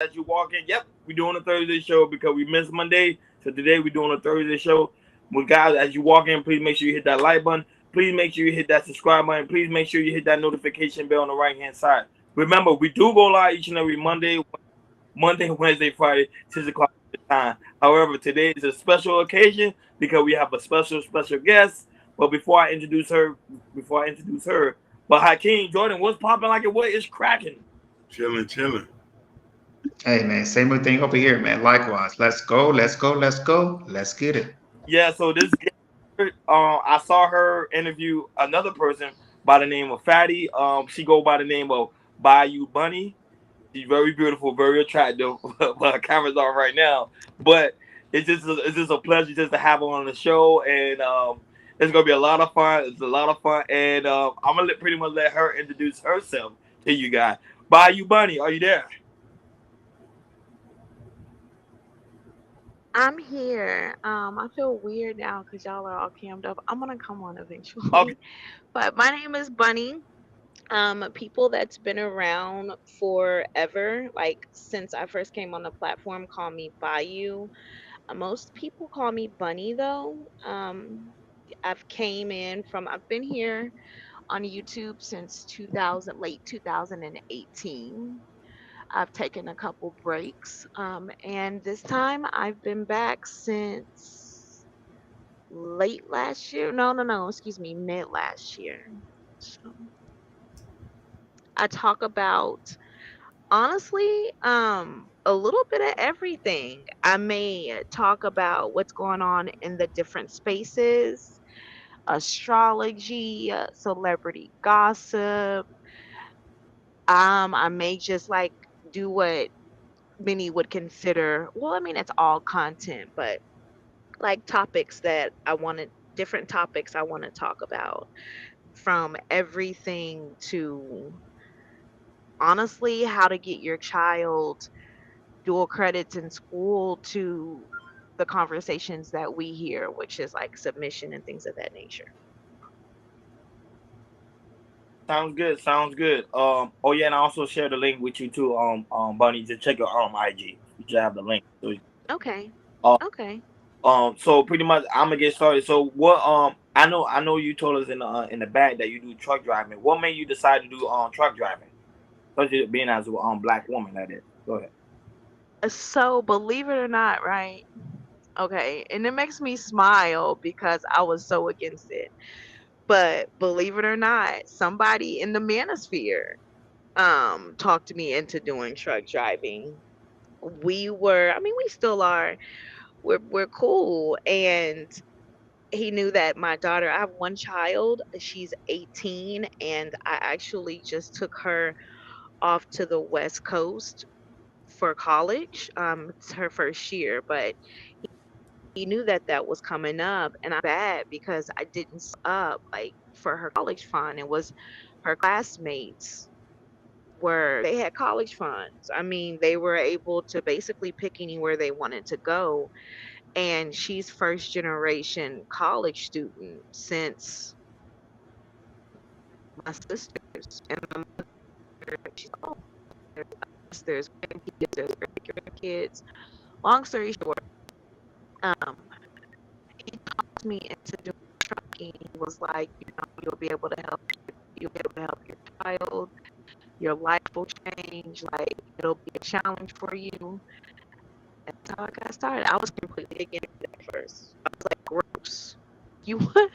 as you walk in, yep, we're doing a Thursday show because we missed Monday. So today we're doing a Thursday show. Well, guys, as you walk in, please make sure you hit that like button. Please make sure you hit that subscribe button. Please make sure you hit that notification bell on the right hand side. Remember, we do go live each and every Monday, Wednesday, Friday, 6 o'clock time. However, today is a special occasion because we have a special guest. But but Hakeem Jordan, what's popping like it? What is cracking? Chilling, chilling. Hey man, same old thing over here, man. Likewise. Let's go, let's go, let's go. Let's get it. Yeah, so this I saw her interview another person by the name of Fatty. She go by the name of Bayou Bunny. She's very beautiful, very attractive. But her camera's on right now. But it's just a pleasure just to have her on the show, and it's gonna be a lot of fun. It's a lot of fun, and I'm gonna pretty much let her introduce herself to you guys. Bayou Bunny, are you there? I'm here. I feel weird now because y'all are all cammed up. I'm gonna come on Okay. eventually. But my name is Bunny. People that's been around forever, like since I first came on the platform, call me Bayou. Most people call me Bunny though. I've been here on YouTube since 2000, late 2018. I've taken a couple breaks. And this time I've been back since late last year. No, no, no, excuse me, mid last year. So I talk about honestly, a little bit of everything. I may talk about what's going on in the different spaces, astrology, celebrity gossip. I may just like do what many would consider, well, I mean, it's all content, but like different topics I want to talk about, from everything to honestly how to get your child dual credits in school to the conversations that we hear, which is like submission and things of that nature. Sounds good. Sounds good. Oh yeah, and I also share the link with you too. Bunny, to check your IG. You should have the link. So, Okay. uh, Okay. so pretty much, I'm gonna get started. So what? I know you told us in the back that you do truck driving. What made you decide to do truck driving? Especially being as a black woman, that is. Go ahead. So believe it or not, right? Okay. And it makes me smile because I was so against it. But believe it or not, somebody in the manosphere talked me into doing truck driving. I mean, we still are. We're cool. And he knew that my daughter, I have one child, she's 18, and I actually just took her off to the West Coast for college. It's her first year, but he knew that that was coming up, and I bad because I didn't up like for her college fund. It was her classmates they had college funds. I mean, they were able to basically pick anywhere they wanted to go. And she's first generation college student since my sisters and my mother. She's oh, there's us, there's grandkids, there's great grandkids. Long story short, um, he talked me into doing trucking. He was like, you'll be able to you'll be able to help your child. Your life will change. Like it'll be a challenge for you. That's how I got started. I was completely against it at first. I was like, gross. You what?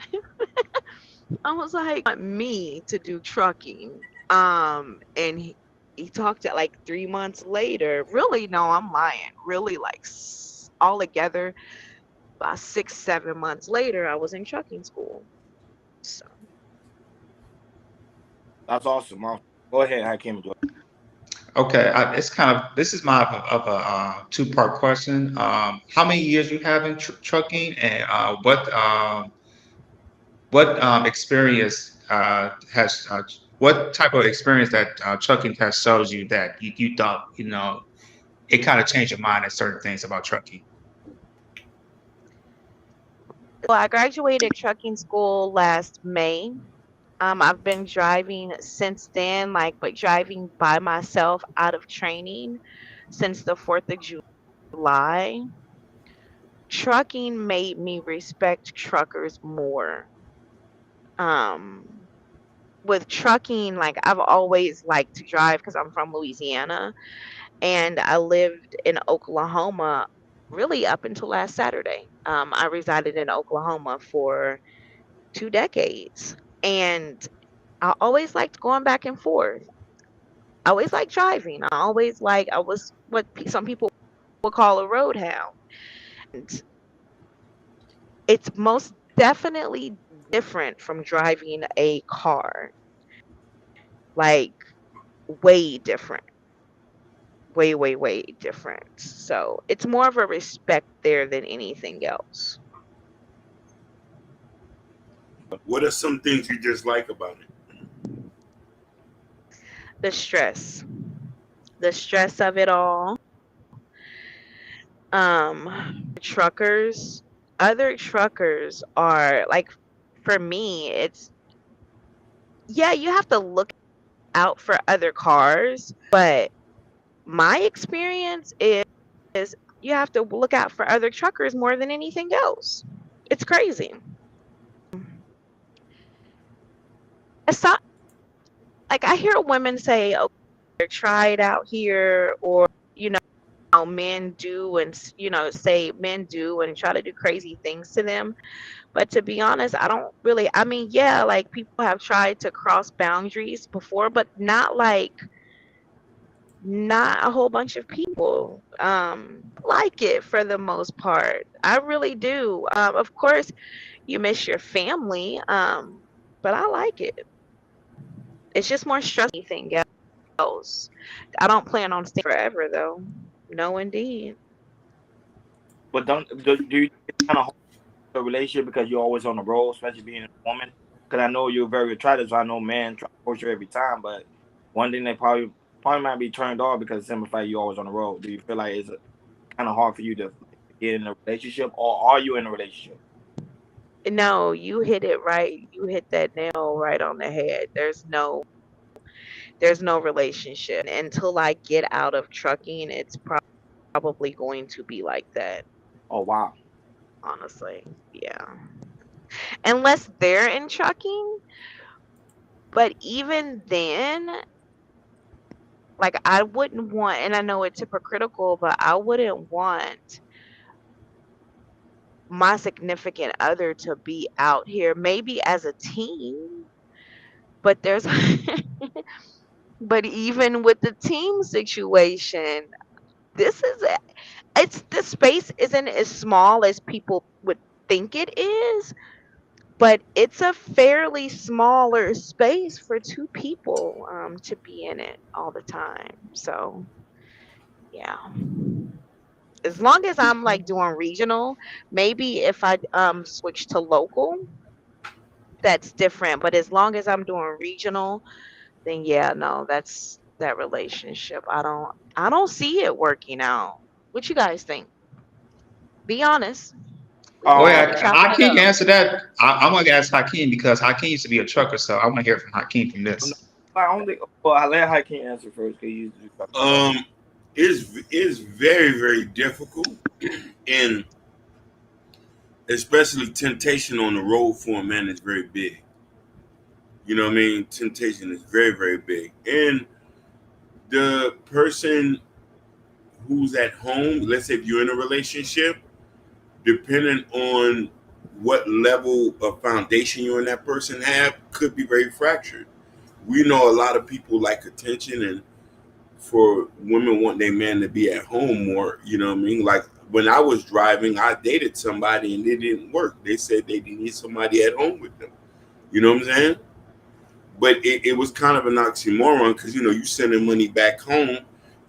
I was like, want me to do trucking. And he talked at like 3 months later. Really, no, I'm lying. Really, like all together, about 6, 7 months later, I was in trucking school. So That's awesome. Awesome. Go ahead, Hakeem. Okay, it's kind of this is my of a two-part question. How many years you have in trucking, and what experience has what type of experience that trucking has shows you that you thought it kind of changed your mind at certain things about trucking. well, I graduated trucking school last May. I've been driving since then, like, but driving by myself out of training. since the 4th of July, trucking made me respect truckers more. Um, with trucking, like I've always liked to drive because I'm from Louisiana and I lived in Oklahoma really up until last Saturday. I resided in Oklahoma for 2 decades and I always liked going back and forth. I always liked driving. I was what some people would call a roadhound. And it's most definitely different from driving a car. Like way different. Way, way, way different. So it's more of a respect there than anything else. What are some things you dislike about it? The stress. The stress of it all. Truckers, other truckers are like, for me, it's, yeah, you have to look out for other cars, but my experience is you have to look out for other truckers more than anything else. It's crazy. Aside, like I hear women say, "Oh, try it out here," or you know, men do and say men do and try to do crazy things to them. But to be honest, I don't really. I mean, yeah, like people have tried to cross boundaries before, but not a whole bunch of people like it for the most part. I really do. Of course, you miss your family, but I like it. It's just more stressful than anything else. I don't plan on staying forever though. No, indeed. But do you think it's kind of hard to a relationship because you're always on the road, especially being a woman? Because I know you're very attractive, so I know men try to approach you every time. But one thing they probably might be turned off because of the simple fact you're always on the road. Do you feel like it's kind of hard for you to get in a relationship, or are you in a relationship? No, you hit it right. You hit that nail right on the head. There's no relationship. And until I get out of trucking, it's probably going to be like that, Oh wow. honestly. Yeah. Unless they're in trucking, but even then, like I wouldn't want, and I know it's hypocritical, but I wouldn't want my significant other to be out here maybe as a team, but there's but even with the team situation, this is it's the space isn't as small as people would think it is, but it's a fairly smaller space for two people to be in it all the time. So yeah, as long as I'm like doing regional, maybe if I switch to local, that's different. But as long as I'm doing regional, then yeah, no, that's that relationship. I don't see it working out. What you guys think? Be honest. Oh Um, yeah, Chop it Hakeem can up. answer that. I'm gonna ask Hakeem because Hakeem used to be a trucker, so I want to hear from Hakeem from I'm not, this. I don't think. Well, I let Hakeem answer first because you usually talk about. Um, is very very difficult, and especially temptation on the road for a man is very big. You know what I mean? Temptation is very very big, and the person who's at home, let's say if you're in a relationship, depending on what level of foundation you and that person have, could be very fractured. We know a lot of people like attention, and for women want their man to be at home more. You know what I mean? Like when I was driving, I dated somebody and it didn't work. They said they need somebody at home with them. You know what I'm saying? But it was kind of an oxymoron because you sending money back home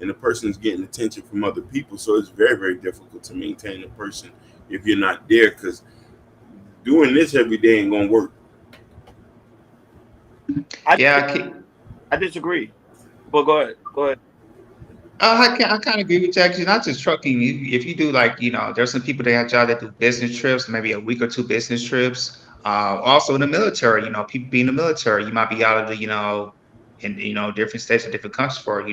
and the person's getting attention from other people. So it's very very difficult to maintain a person if you're not there because doing this every day ain't gonna work. I Yeah, Hakeem. I disagree. But go ahead. Go ahead. I kind of agree with you. Actually, not just trucking. If you do like, there's some people that have jobs that do business trips, maybe a week or two business trips. Also in the military, people be in the military, you might be out of the, in different states or different countries for,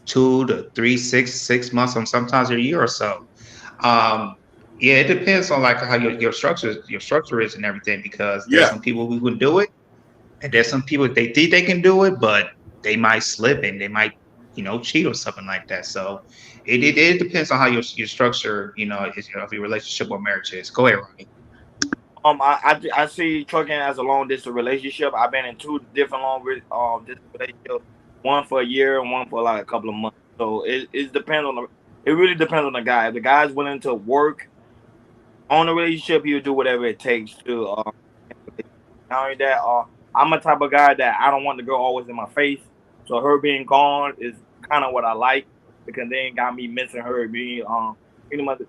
2 to 3, 6 months, and sometimes a year or so. Yeah, it depends on like how your structure is and everything, because there's Yeah. some people who can do it, and there's some people they think they can do it, but they might slip and they might, cheat or something like that. So it depends on how your structure, of your relationship or marriage is. Go ahead, Ronnie. I see trucking as a long distance relationship. I've been in two different distance relationships, one for a year and one for like a couple of months. So it depends on it really depends on the guy. If the guy's willing to work on the relationship, he'll do whatever it takes to. Not only that, I'm a type of guy that I don't want the girl always in my face. So her being gone is kind of what I like, because they ain't got me missing her. Being pretty much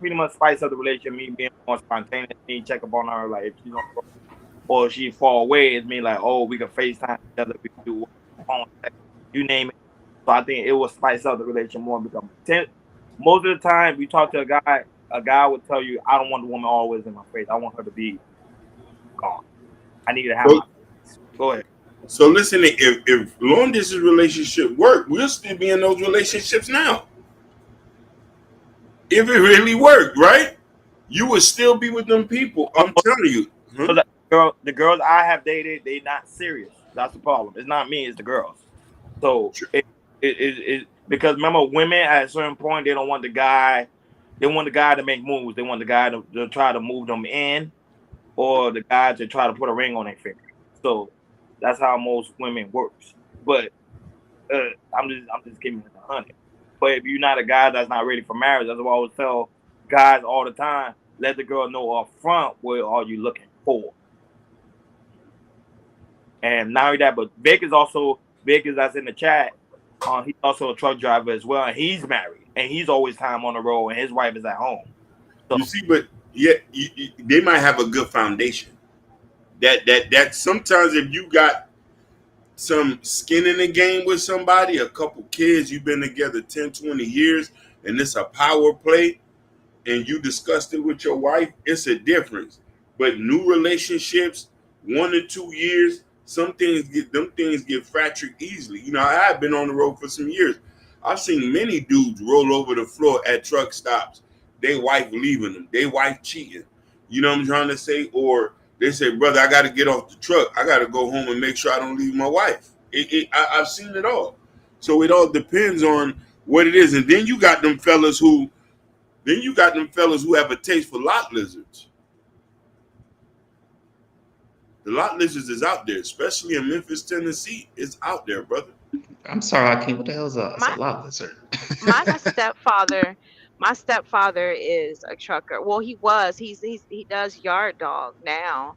pretty much spice up the relationship. Me being more spontaneous, me check up on her like if she's on, or if she fall away. It's me like, oh, we can FaceTime each other. We can do phone sex, you name it. So I think it will spice up the relationship more, because most of the time you talk to a guy will tell you, I don't want the woman always in my face. I want her to be gone. I need to have my. Go ahead. So listen, if long distance relationship work, we'll still be in those relationships now. If it really worked, right? You would still be with them people. I'm telling you. So the girls I have dated, they not serious. That's the problem. It's not me, it's the girls. So it because remember, women at a certain point, they don't want the guy. They want the guy to make moves. They want the guy to try to move them in, or the guy to try to put a ring on their finger. So that's how most women works. But I'm just giving it 100. But if you're not a guy that's not ready for marriage, that's what I always tell guys all the time. Let the girl know up front what are you looking for. And not only that, but Vic is that's in the chat. He's also a truck driver as well, and he's married, and he's always time on the road, and his wife is at home. So, you see, but yeah, they might have a good foundation. That sometimes if you got some skin in the game with somebody, a couple kids, you've been together 10, 20 years, and it's a power play, and you discussed it with your wife, it's a difference. But new relationships, 1 to 2 years, some things get fractured easily. I've been on the road for some years. I've seen many dudes roll over the floor at truck stops. They wife leaving them, they wife cheating. You know what I'm trying to say? Or they say, brother, I got to get off the truck. I got to go home and make sure I don't leave my wife. I've seen it all. So it all depends on what it is. And then you got them fellas who have a taste for lot lizards. The lot lizards is out there, especially in Memphis, Tennessee. It's out there, brother. I'm sorry, Akeem. What the hell is a lot lizard? My stepfather is a trucker. Well, he was. He does yard dog now,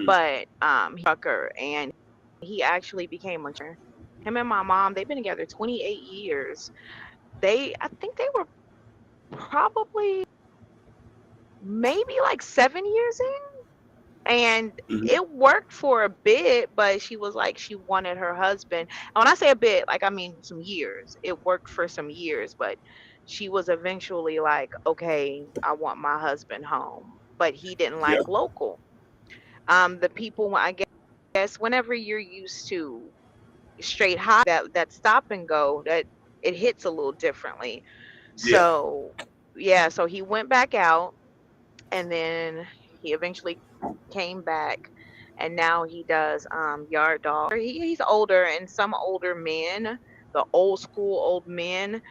but he's a trucker, and he actually became a trucker. Him and my mom, they've been together 28 years. I think they were probably maybe like 7 years in. And it worked for a bit, but she was like, she wanted her husband. And when I say a bit, like, I mean some years. It worked for some years, but she was eventually like, okay, I want my husband home. But he didn't like local. The people, I guess, whenever you're used to straight high, that stop and go, that it hits a little differently. So, so he went back out, and then he eventually came back, and now he does yard dog. He's older, and some older men, the old men,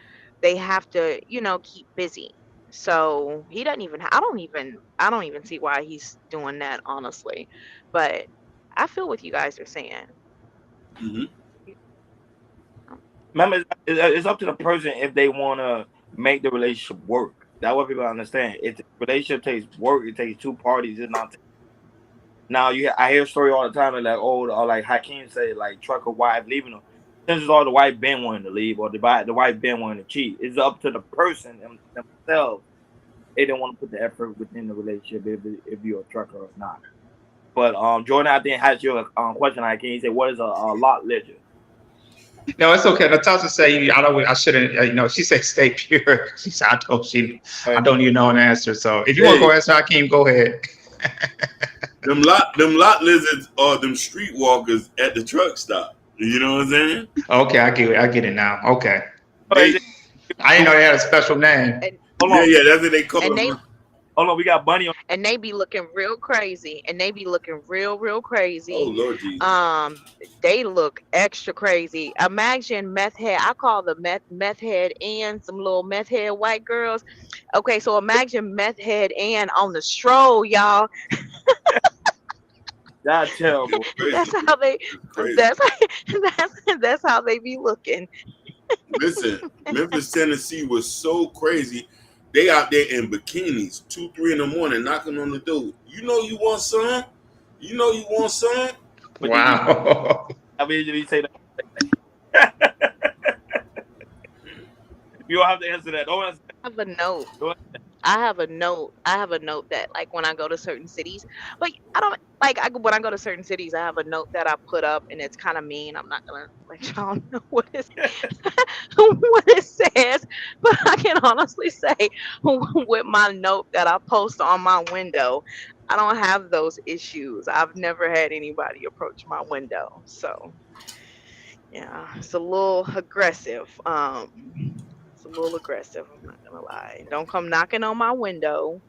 they have to keep busy. So he doesn't even I don't even see why he's doing that, honestly. But I feel what you guys are saying. Remember, it's up to the person if they want to make the relationship work. That's what people understand. If the relationship takes work, it takes two parties. It's not. Now I hear a story all the time like, or like Hakeem say, like trucker wife leaving them. Chances are the wife been wanting to leave, or the wife been wanting to cheat. It's up to the person themselves. They don't want to put the effort within the relationship if you're a trucker or not. But Jordan, I think has your question. Hakeem, he said, what is a lot lizard? No, it's okay. Natasha say I shouldn't. She said stay pure. She said I don't even know an answer. So if you want to go answer, Hakeem, go ahead. Them lot lizards are them streetwalkers at the truck stop. You know what I'm saying? Okay, I get it now. Okay. They, I didn't know they had a special name. And Hold yeah, on, yeah, that's what they call and it. they hold on. We got Bunny on. and they be looking real crazy, and they be looking real Oh crazy. Lord Jesus. They look extra crazy. Imagine meth head. I call the meth head and some little meth head white girls. Okay, so imagine meth head and on the stroll, y'all. That's terrible. That's Crazy. how they. It's crazy. That's how they be looking. Listen, Memphis, Tennessee was so crazy. They out there in bikinis, 2, 3 in the morning, knocking on the door. You know you want some? You know you want some? But did you? Wow. I mean, did he say that? You don't have to answer that. Don't answer I have a note. that. I have a note. I have a note that like when I go to certain cities, but I don't like when I go to certain cities. I have a note that I put up, and it's kind of mean. I'm not gonna let y'all know what what it says, but I can honestly say with my note that I post on my window, I don't have those issues. I've never had anybody approach my window, so yeah, it's a little aggressive. It's a little aggressive. I'm not gonna lie. Don't come knocking on my window.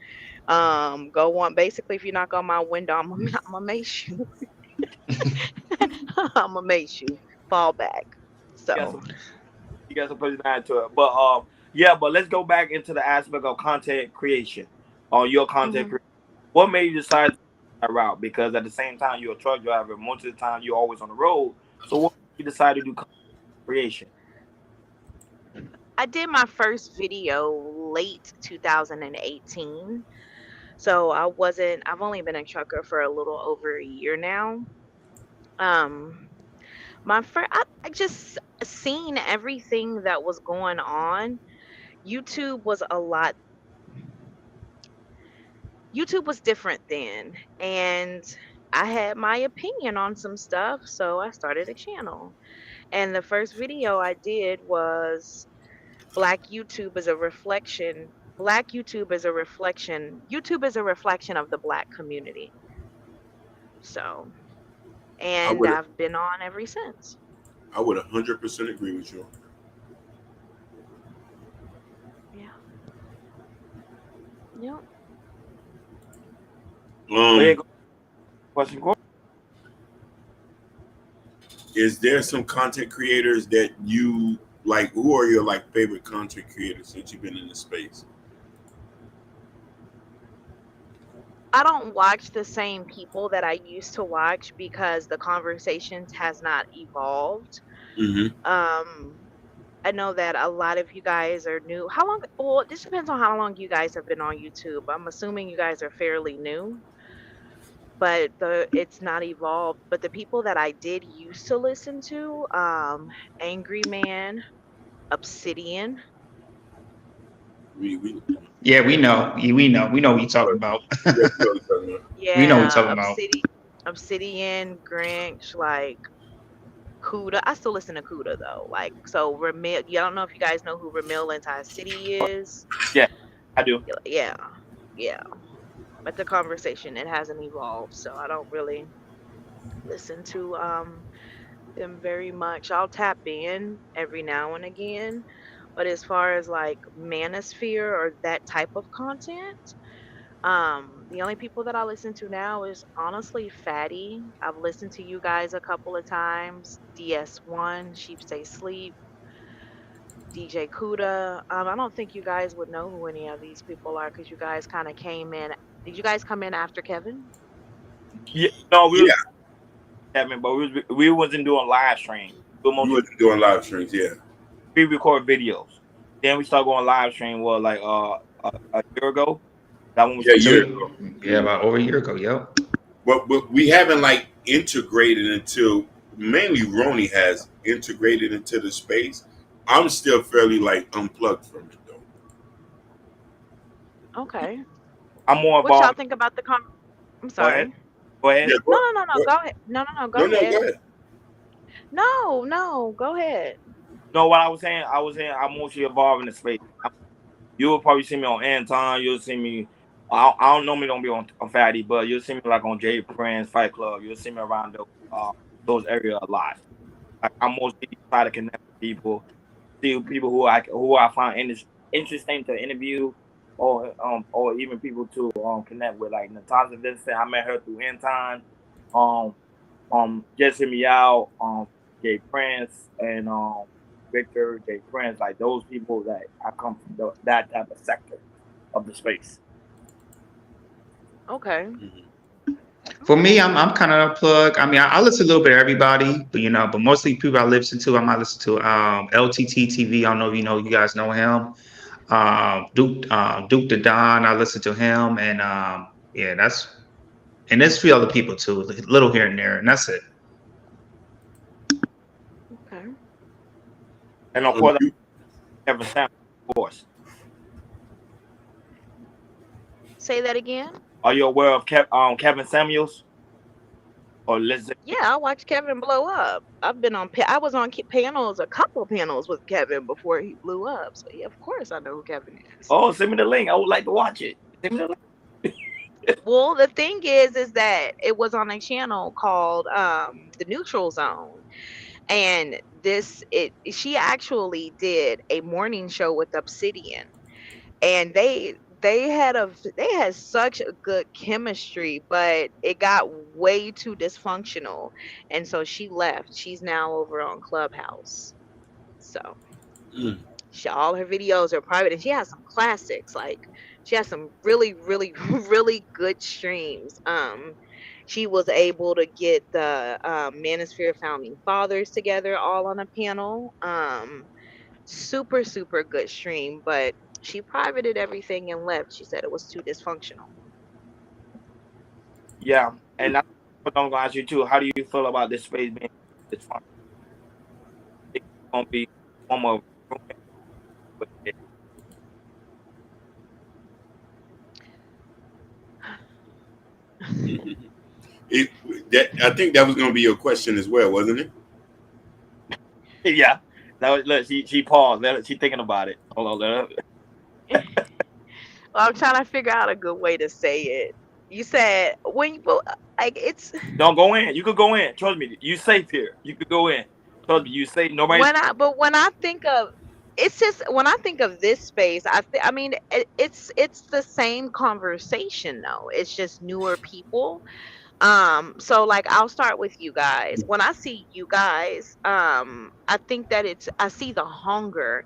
Go on. Basically, if you knock on my window, I'm gonna mace you. I'm gonna mace you. Fall back. You got So some. You got some personality to it. But yeah. But let's go back into the aspect of content creation. On your content mhm. creation, what made you decide to go that route? Because at the same time, you're a truck driver. Most of the time, you're always on the road. So what made you decide to do content creation? I did my first video late 2018. So I wasn't. I've only been a trucker for a little over a year now. Um, my first. I just seen everything that was going on. YouTube was a lot YouTube was different then, and I had my opinion on some stuff, so I started a channel. And the first video I did was Black YouTube is a reflection. Black YouTube is a reflection. YouTube is a reflection of the Black community. So, I and would I've been on ever since. I would 100% agree with you. Yeah. Yep. Go ahead. Um, Question. is there some content creators that you like? Who are your like favorite content creators since you've been in the space? I don't watch the same people that I used to watch because the conversations has not evolved. Mm-hmm. Um, I know that a lot of you guys are new. How long? Well, this depends on how long you guys have been on YouTube. I'm assuming you guys are fairly new, but it's not evolved. But the people that I did used to listen to, Angry Man, Obsidian, We Yeah, we know. We know. We know what you're talking about. yeah, we know what you're talking about. We know what you're yeah, talking about. Obsidian, Grinch, like Cuda. I still listen to Cuda though. Like so, Ramil. Yeah, I don't know if you guys know who Ramil Anti City is. Yeah, I do. Yeah, yeah. But the conversation it hasn't evolved, so I don't really listen to them very much. I'll tap in every now and again, but as far as like manosphere or that type of content, the only people that I listen to now is honestly Fatty. I've listened to you guys a couple of times. DS1, Sheep Stay Sleep, DJ Kuda. I don't think you guys would know who any of these people are because you guys kind of came in. Did you guys come in after Kevin? Yeah, no, we Yeah, was having, but we wasn't doing live stream. We were you mostly wasn't doing live streams. Yeah, pre-record videos. Then we started going live stream. Well, like a year ago. That one was yeah, So, years ago. yeah, about over a year ago. Yep. But we haven't like integrated until mainly Roni has integrated into the space. I'm still fairly like unplugged from it though. Okay. I'm more What y'all involved. think about the I'm Go ahead. sorry. Go ahead. Yeah, No, no, no, no. go, Go ahead. No, no, no. Go no, no, ahead. go ahead. No, no. Go ahead. No, what I was saying, I'm mostly involved in the space. You will probably see me on Anton. You'll see me. I don't normally don't be on Fatty, but you'll see me like on Jay Prince Fight Club. You'll see me around those areas a lot. Like I mostly try to connect with people, see people who I find interesting to interview, or even people to connect with. Like Natasha Vincent, I met her through End Time. Um, Jesse Meow, Jay Prince, and Victor J Prince. Like those people that I come from that type of sector of the space. Okay. For me, I'm kind of a plug. I mean, I listen to a little bit of everybody, but but mostly people I listen to. I might listen to LTT TV. I don't know if you guys know him. Duke the Don. I listen to him, and yeah, and there's a few other people too, a little here and there, and that's it. Okay. And of course, Kevin Samuels, of course. Say that again. Are you aware of Kevin Samuels? Or Lizzie? Yeah, I watched Kevin blow up. I was on panels, a couple panels with Kevin before he blew up. So yeah, of course I know who Kevin is. Oh, send me the link. I would like to watch it. Send me the link. Well, the thing is that it was on a channel called The Neutral Zone. And she actually did a morning show with Obsidian. And they had such a good chemistry, but it got way too dysfunctional. And so she left. She's now over on Clubhouse. So all her videos are private, and she has some classics. Like she has some really, really, really good streams. She was able to get the Manosphere founding fathers together all on a panel. Super, super good stream, but she privated everything and left. She said it was too dysfunctional. Yeah, and that's what I'm gonna ask you too. How do you feel about this space being dysfunctional? It's gonna be one more. I think that was going to be your question as well, wasn't it? Yeah. Look, she paused. She thinking about it. Hold on. Well, I'm trying to figure out a good way to say it. You said it's. Don't go in. You could go in. Trust me. You safe here. You could go in. Trust me. You safe. Nobody. When I think of it's just when I think of this space, I mean it's the same conversation though. It's just newer people. So like I'll start with you guys. When I see you guys, I think that I see the hunger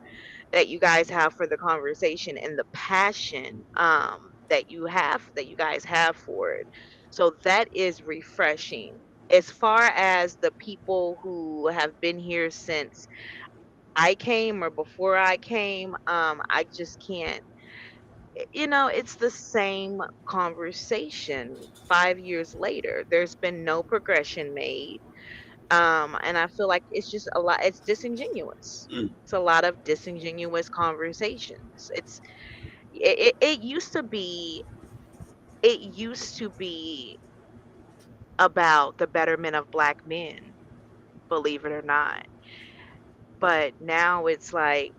that you guys have for the conversation and the passion that you guys have for it. So that is refreshing. As far as the people who have been here since I came or before I came, I just can't. It's the same conversation 5 years later. There's been no progression made. And I feel like it's just a lot, it's disingenuous. It's a lot of disingenuous conversations. It used to be about the betterment of Black men, believe it or not. But now it's like,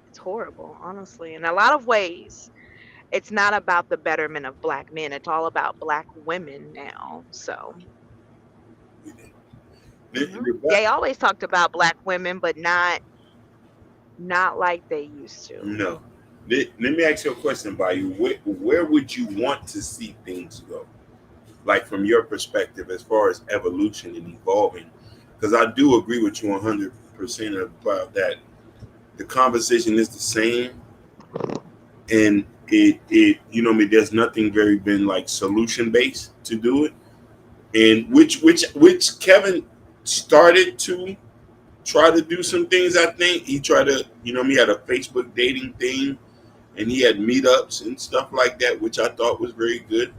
it's horrible, honestly. In a lot of ways, it's not about the betterment of Black men. It's all about Black women now. So they always talked about Black women, but not like they used to. No. Let me ask you a question, Bayou. Where would you want to see things go? Like from your perspective, as far as evolution and evolving, because I do agree with you 100% about that. The conversation is the same, and it there's nothing very been like solution based to do it, and which Kevin started to try to do some things. I think he tried to he had a Facebook dating thing, and he had meetups and stuff like that, which I thought was very good.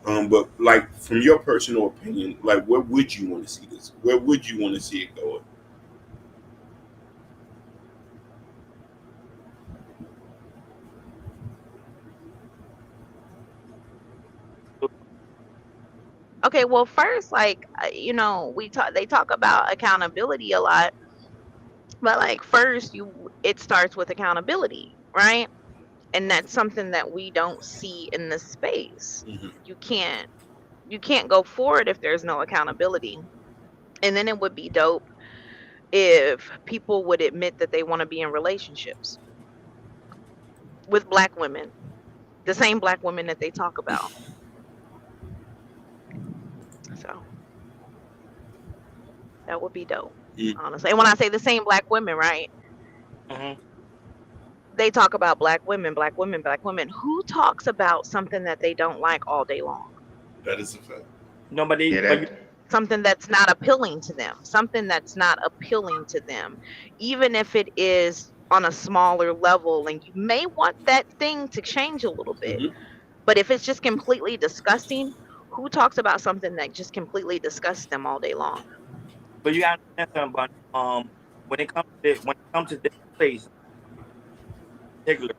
But like from your personal opinion, like where would you want to see this? Where would you want to see it going? Okay, well, first, like they talk about accountability a lot, but like first, it starts with accountability, right? And that's something that we don't see in this space. You can't go forward if there's no accountability. And then it would be dope if people would admit that they want to be in relationships with black women, the same black women that they talk about. So that would be dope, Mm. honestly. And when I say the same black women, right? Mhm. They talk about black women, black women, black women. Who talks about something that they don't like all day long? That is a fact. Nobody, Yeah, but you, that Something that's not appealing to them, something that's not appealing to them, even if it is on a smaller level. And you may want that thing to change a little bit. Mhm. But if it's just completely disgusting, who talks about something that just completely disgusts them all day long? but you gotta understand something about when it comes to this place in particular,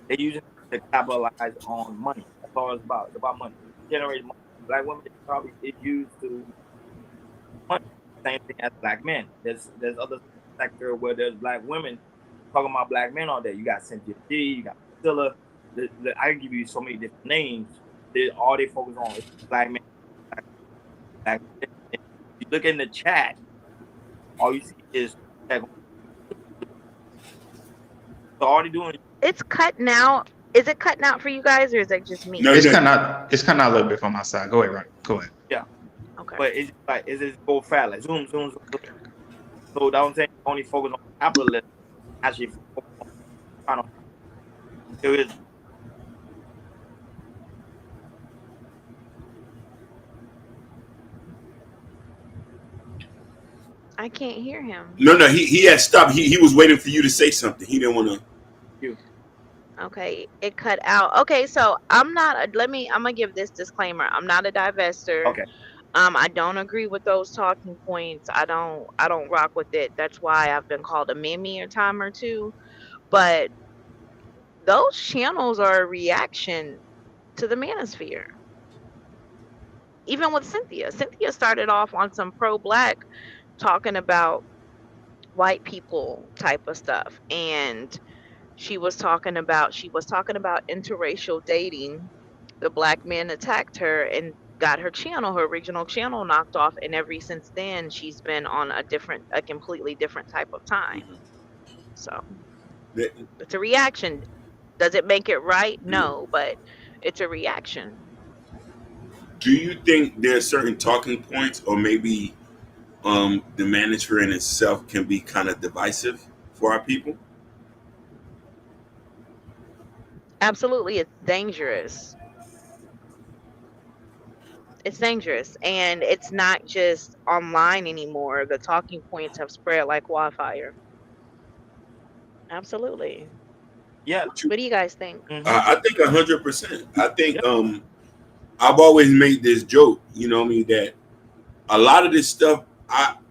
they usually to capitalize on money. That's all it's about. It's about money. Generate money. Black women probably is used to money. Same thing as black men. There's other sector where there's black women talking about black men all day. You got Cynthia G, you got Priscilla. I can give you so many different names. All they focus on is black men. Black men. If you look in the chat, all you see is so all they doing. It's cutting out. Is it cutting out for you guys, or is that just me? No, it's no. kind of a little bit from my side. Go ahead, right? Go ahead. Yeah, Okay. but it's like it's just go fast, like zoom, zoom, zoom, zoom. So that I'm saying only focus on capitalism. Actually, focus on trying to there is I can't hear him. No. He had stopped. He was waiting for you to say something. He didn't want to. you. Okay, it cut out. Okay, so I'm not a, I'm gonna give this disclaimer. I'm not a divester. Okay, I don't agree with those talking points. I don't rock with it. That's why I've been called a meme a time or two. But those channels are a reaction to the manosphere. Even with Cynthia. Cynthia started off on some pro black talking about white people type of stuff. And she was talking about interracial dating. The black man attacked her and got her original channel knocked off, and ever since then she's been on a completely different type of time. So it's a reaction. Does it make it right? No, but it's a reaction. Do you think there are certain talking points, or maybe the manager in itself can be kind of divisive for our people? Absolutely, it's dangerous. It's dangerous, and it's not just online anymore. The talking points have spread like wildfire. Absolutely. yeah, What you- What do you guys think? I think 100%. I think yeah. I've always made this joke. You know what I mean, that a lot of this stuff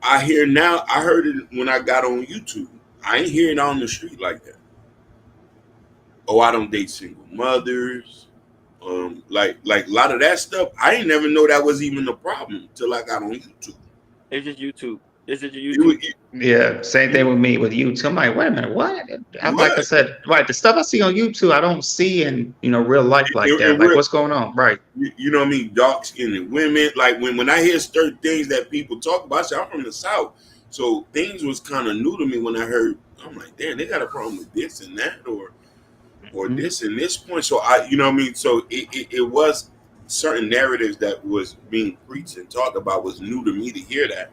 I hear now. I heard it when I got on YouTube. I ain't hearing it on the street like that. Oh, I don't date single mothers. Like a lot of that stuff. I ain't never know that was even a problem till I got on YouTube. It's just YouTube. It's just It YouTube. Yeah, same thing with me with YouTube. I'm like, wait a minute, what? Like I What? said, right, the stuff I see on YouTube, I don't see in real life like that. And Like, what's going on? Right. you know what I mean? Dark skinned women. Like when I hear certain things that people talk about, I say I'm from the South, so things was kind of new to me when I heard. I'm like, damn, they got a problem with this and that, or Mhm. this and this point. So you know what I mean? So it was certain narratives that was being preached and talked about was new to me to hear that,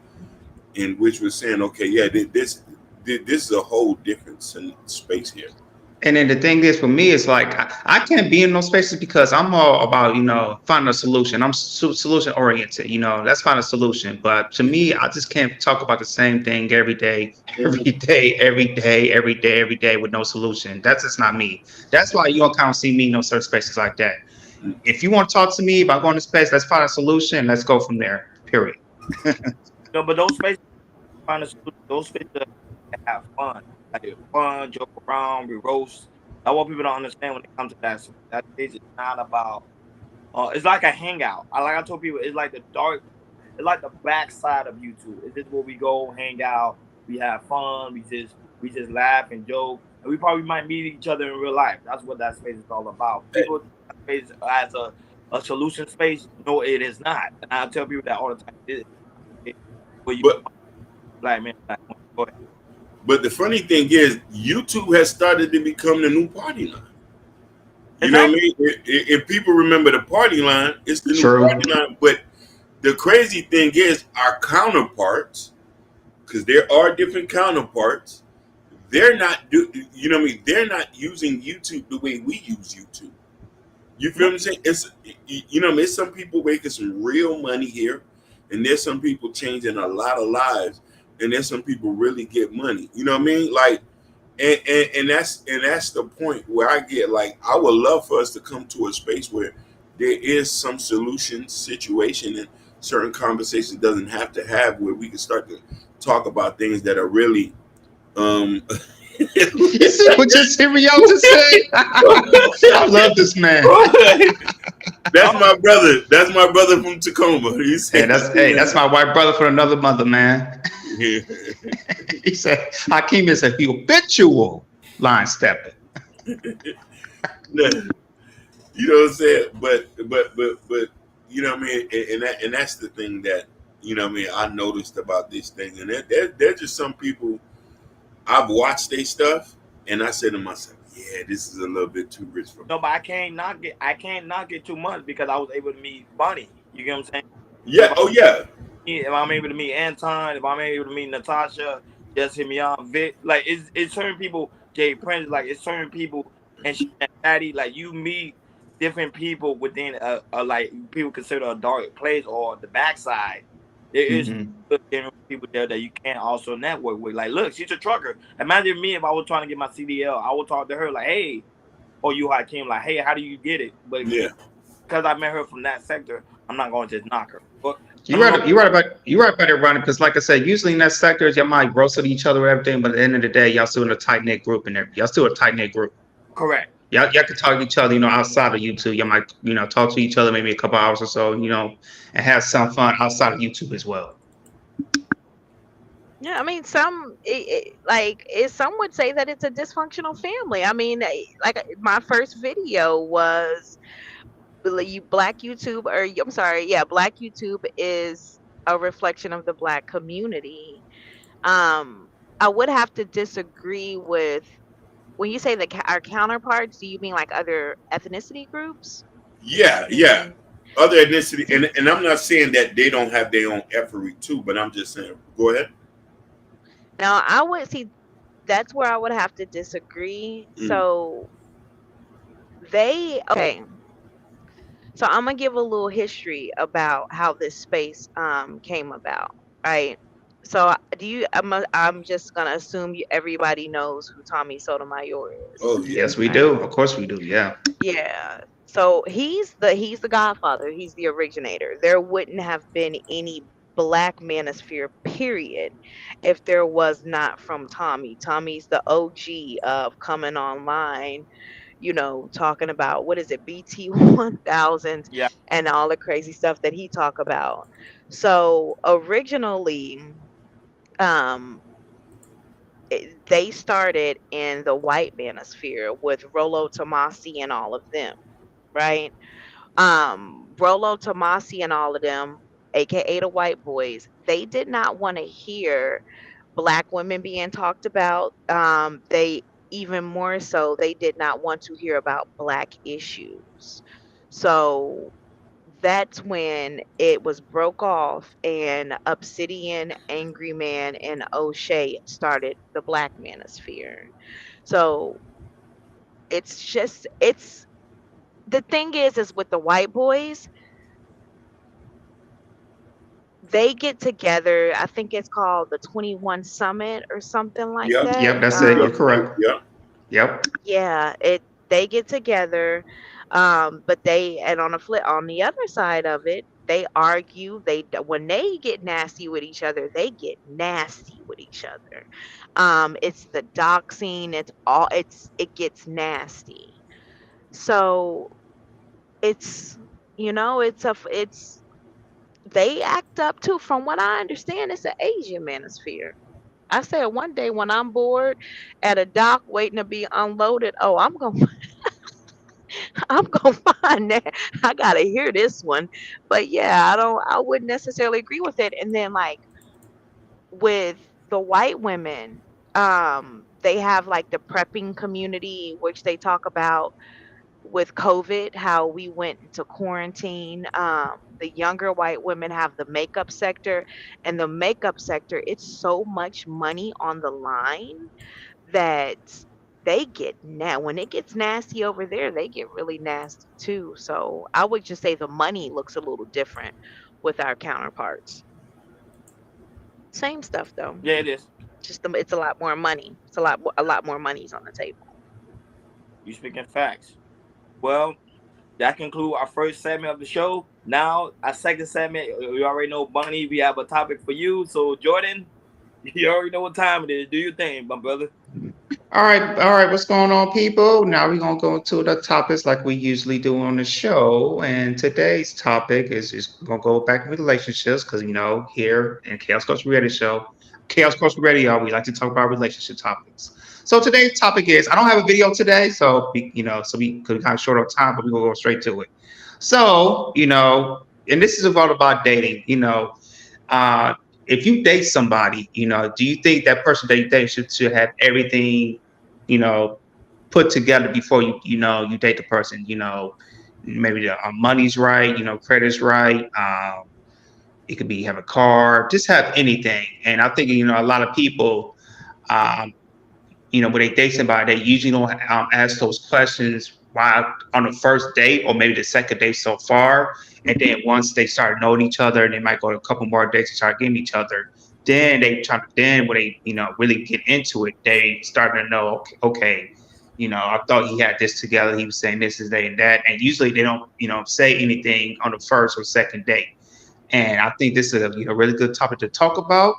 and which was saying, okay, yeah, this is a whole different space here. And then the thing is, for me, it's like I can't be in those spaces because I'm all about finding a solution. I'm solution oriented. Let's find a solution. But to me, I just can't talk about the same thing every day, every day, every day, every day, every day with no solution. That's just not me. That's why you don't kind of see me in no certain spaces like that. If you want to talk to me about going to space, let's find a solution. Let's go from there. Period. No, but those spaces find a solution. Those spaces that have fun, like fun, joke around, we roast. I want people to understand when it comes to that. That space is not about. It's like a hangout. I told people, it's like it's like the backside of YouTube. It's just where we go, hang out, we have fun, we just laugh and joke, and we probably might meet each other in real life. That's what that space is all about. People think that space as a solution space. No, it is not. And I tell people that all the time. But you But black man, black woman. Go ahead. but the funny thing is, YouTube has started to become the new party line. You know what I Exactly. mean? If people remember the party line, it's the new True. party line. But the crazy thing is, our counterparts, because there are different counterparts, they're not you know what I mean? They're not using YouTube the way we use YouTube. You feel No, what I'm saying? It's you know, there's some people making some real money here, and there's some people changing a lot of lives, and there's some people really get money. You know what I mean? Like, and that's the point where I get like, I would love for us to come to a space where there is some solution situation and certain conversations doesn't have to have where we can start to talk about things that are really um You see what just hear me out to say? I love this man. That's my brother. That's my brother from Tacoma. He said, Hey, that's my white brother from another mother, man. yeah. He said Hakeem is a habitual line stepper. No, you know what I'm saying? But you know what I mean? And that's the thing that, you know what I mean, I noticed about this thing. And there's just some people, I've watched their stuff and I said to myself, yeah, this is a little bit too rich for me. no, but I can't knock it too much because I was able to meet Bunny. You get what I'm saying? Yeah, oh yeah. If I'm able to meet Anton, if I'm able to meet Natasha, just hit me on Vic. Like it's certain people, Jay Prince, like it's certain people and Patty, like you meet different people within a like people consider a dark place or the backside. There is Hmm. different people there that you can't also network with. Like, look, she's a trucker. Imagine me if I was trying to get my CDL, I would talk to her like, hey, or you Hakeem, like, hey, how do you get it? But Yeah. because I met her from that sector, I'm not going to just knock her. But You right. You right about it, Ronnie. Because like I said, usually in that sector, y'all might roast at each other or everything, but at the end of the day, y'all still in a tight knit group in there. Y'all still a tight knit group. correct. Y'all can talk to each other, outside of YouTube. Y'all might, talk to each other maybe a couple hours or so, and have some fun outside of YouTube as well. Yeah, I mean, some would say that it's a dysfunctional family. I mean, my first video was Black YouTube, or I'm sorry, yeah, Black YouTube is a reflection of the Black community. Um, I would have to disagree with when you say our counterparts. Do you mean like other ethnicity groups? Yeah, yeah. Other ethnicity, and I'm not saying that they don't have their own effery too, but I'm just saying, go ahead. Now, I would see that's where I would have to disagree. Mm. So okay. So I'm gonna give a little history about how this space came about, right? So I'm just gonna assume everybody knows who Tommy Sotomayor is, Oh yeah. Yes, we right? do. Of course we do. Yeah. Yeah. So he's the godfather. He's the originator. There wouldn't have been any Black manosphere, period, if there was not from Tommy. Tommy's the OG of coming online, talking about what is it, BT 1000 Yeah. and all the crazy stuff that he talk about. So originally, um, they started in the white manosphere with Rollo Tomasi and all of them, right? Rollo Tomasi and all of them, aka the white boys, they did not want to hear Black women being talked about. They even more so, they did not want to hear about Black issues. So that's when it was broke off, and Obsidian, Angry Man, and O'Shea started the Black Manosphere. So it's the thing is with the white boys, they get together. I think it's called the 21 Summit or something like Yep. Yep. that. That's it. You're Yep. correct. Yep. Yep. Yeah, they get together, but and on the other side of it, they argue. When they get nasty with each other, they get nasty with each other. It's the doxing. It gets nasty. So it's it's they act up too. From what I understand, it's an Asian manosphere. I said one day when I'm bored at a dock waiting to be unloaded, oh, I'm gonna find that. I gotta hear this one. But yeah, I wouldn't necessarily agree with it. And then like with the white women, they have like the prepping community, which they talk about with COVID, how we went into quarantine. The younger white women have the makeup sector, and the makeup sector, it's so much money on the line that they get now when it gets nasty over there, they get really nasty too. So I would just say the money looks a little different with our counterparts. Same stuff though. Yeah, it is. Just it's a lot more money. It's a lot more money's on the table. You speaking facts. Well, that concludes our first segment of the show. Now, our second segment, we already know, Bunny, we have a topic for you. So, Jordan, you already know what time it is. Do your thing, my brother. All right. What's going on, people? Now we're gonna go into the topics like we usually do on the show. And today's topic is gonna go back to relationships because here in Chaos Culture Radio Show, Chaos Culture Radio, we like to talk about relationship topics. So today's topic is I don't have a video today, so we could kind of short on time, but we're gonna go straight to it. So and this is about dating. Uh, if you date somebody, do you think that person that you date should have everything, put together before you date the person? Maybe the money's right, credit's right. It could be have a car, just have anything. And I think a lot of people, when they date somebody, they usually don't ask those questions while on the first date or maybe the second date so far. And then once they start knowing each other, they might go to a couple more dates and start getting each other. Then when they really get into it, they start to know, okay, I thought he had this together. He was saying this is that and that. And usually they don't, say anything on the first or second date. And I think this is a really good topic to talk about.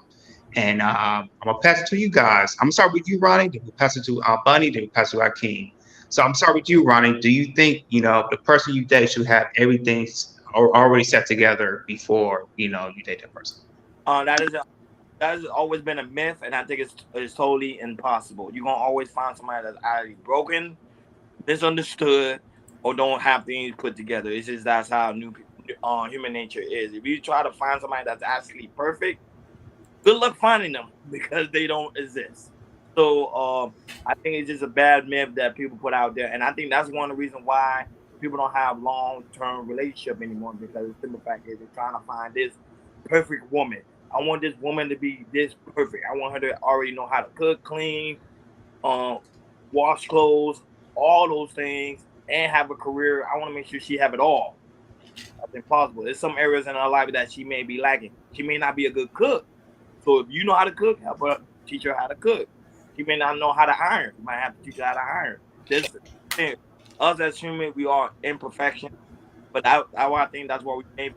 And I'm gonna pass it to you guys. I'm gonna start with you, Ronnie. Then we'll pass it to Bunny. Then we'll pass it to Akeem. So I'm starting with you, Ronnie. Do you think the person you date should have everything already set together before you date that person? That has always been a myth, and I think it's totally impossible. You're gonna always find somebody that's either broken, misunderstood, or don't have things put together. It's just that's how human nature is. If you try to find somebody that's actually perfect, good luck finding them because they don't exist. So I think it's just a bad myth that people put out there, and I think that's one of the reasons why people don't have long-term relationship anymore, because the simple fact is they're trying to find this perfect woman. I want this woman to be this perfect. I want her to already know how to cook, clean, wash clothes, all those things, and have a career. I want to make sure she have it all. That's impossible. There's some areas in her life that she may be lacking. She may not be a good cook. So if you know how to cook, help her teach her how to cook. She may not know how to iron. You might have to teach her how to iron. This thing. Us as humans, we are imperfection. But I think that's what we made.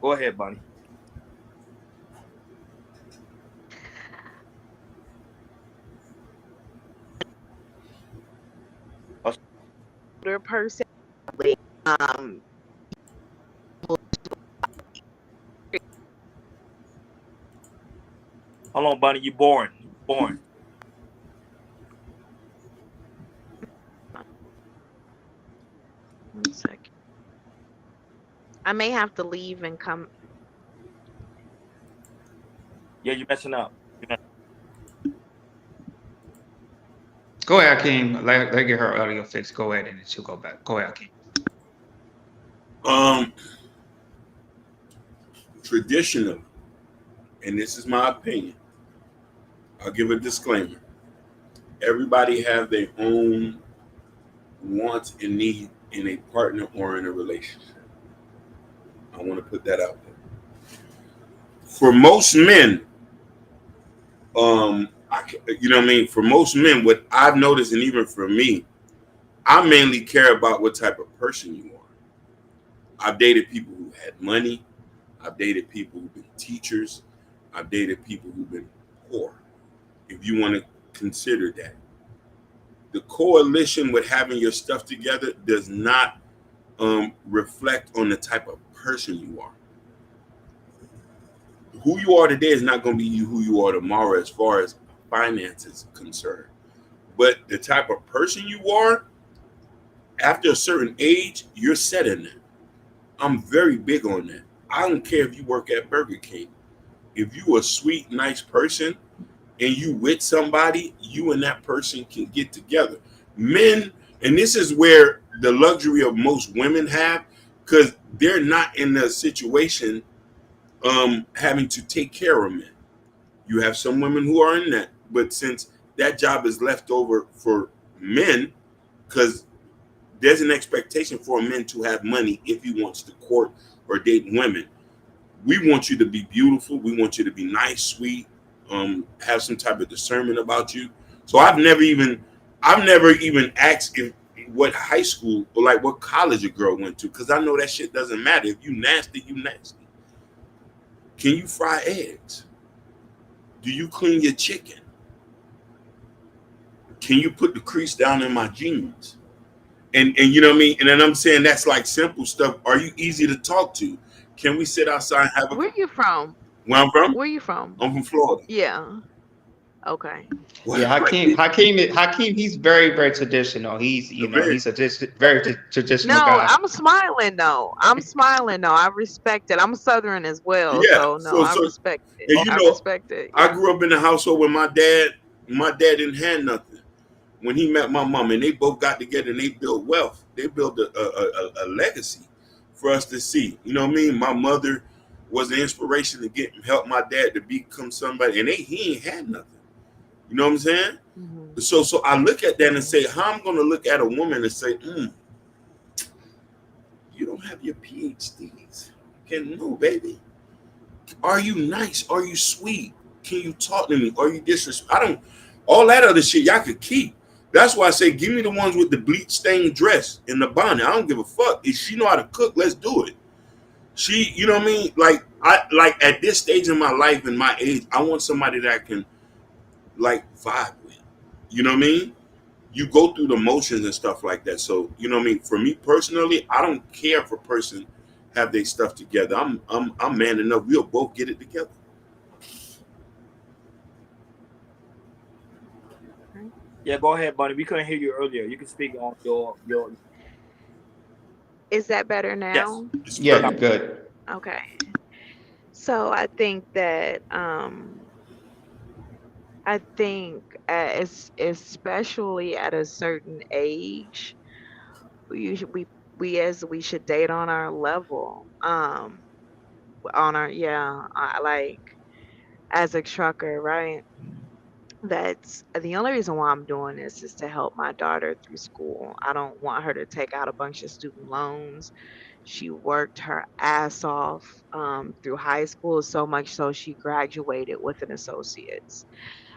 Go ahead, Bunny. Older person, Hold on, Bunny. You born. Born. One second. I may have to leave and come. Yeah, you're messing up. Go ahead, Akeem. Let get her audio fixed. Go ahead, and then she'll go back. Go ahead, Akeem. Traditionally, and this is my opinion, I'll give a disclaimer. Everybody have their own wants and needs in a partner or in a relationship. I want to put that out there. For most men, for most men, what I've noticed, and even for me, I mainly care about what type of person you are. I've dated people who had money. I've dated people who've been teachers. I've dated people who've been poor. If you want to consider that. The coalition with having your stuff together does not reflect on the type of person you are. Who you are today is not going to be who you are tomorrow as far as finances concerned. But the type of person you are, after a certain age, you're set in that. I'm very big on that. I don't care if you work at Burger King. If you a sweet, nice person and you with somebody, you and that person can get together. Men, and this is where the luxury of most women have, because they're not in the situation having to take care of men. You have some women who are in that, but since that job is left over for men, because there's an expectation for a man to have money if he wants to court or date women. We want you to be beautiful. We want you to be nice, sweet, have some type of discernment about you. So I've never even asked if what high school or like what college a girl went to, because I know that shit doesn't matter. If you nasty, you nasty. Can you fry eggs? Do you clean your chicken? Can you put the crease down in my jeans? And you know what I mean? And then I'm saying that's like simple stuff. Are you easy to talk to? Can we sit outside and have a Where you from? where I'm from? Where you from? I'm from Florida. Yeah. Okay. Yeah, What? Hakeem, he's very, very traditional. He's, Man, he's a very traditional No, guy. I'm smiling though. I'm smiling though. I respect it. I'm Southern as well, yeah. so no, I So respect it. and you I know, respect it. I Yeah. grew up in a household where my dad didn't have nothing. When he met my mom, and they both got together and they built wealth. They built a legacy for us to see. You know what I mean? My mother was the inspiration to help my dad to become somebody, and he ain't had nothing. You know what I'm saying? Hmm. So I look at that and Hmm. say, how I'm gonna look at a woman and say, you don't have your PhDs. Can no, baby. Are you nice? Are you sweet? Can you talk to me? Are you disrespectful? I don't. All that other shit y'all could keep. That's why I say, give me the ones with the bleach stained dress and the bonnet. I don't give a fuck. If she know how to cook, let's do it. You know what I mean? Like like at this stage in my life and my age, I want somebody that I can like vibe with. You know what I mean? You go through the motions and stuff like that. So you know what I mean. For me personally, I don't care if a person have their stuff together. I'm man enough. We'll both get it together. Okay. Yeah, go ahead, buddy. We couldn't hear you earlier. You can speak on your Is that better yes. now? It's Yeah, perfect. you're good. Okay. So I think especially at a certain age, we should, we should date on our level. On our yeah, like as a trucker, right? That's the only reason why I'm doing this is to help my daughter through school. I don't want her to take out a bunch of student loans. She worked her ass off through high school, so much so she graduated with an associate's.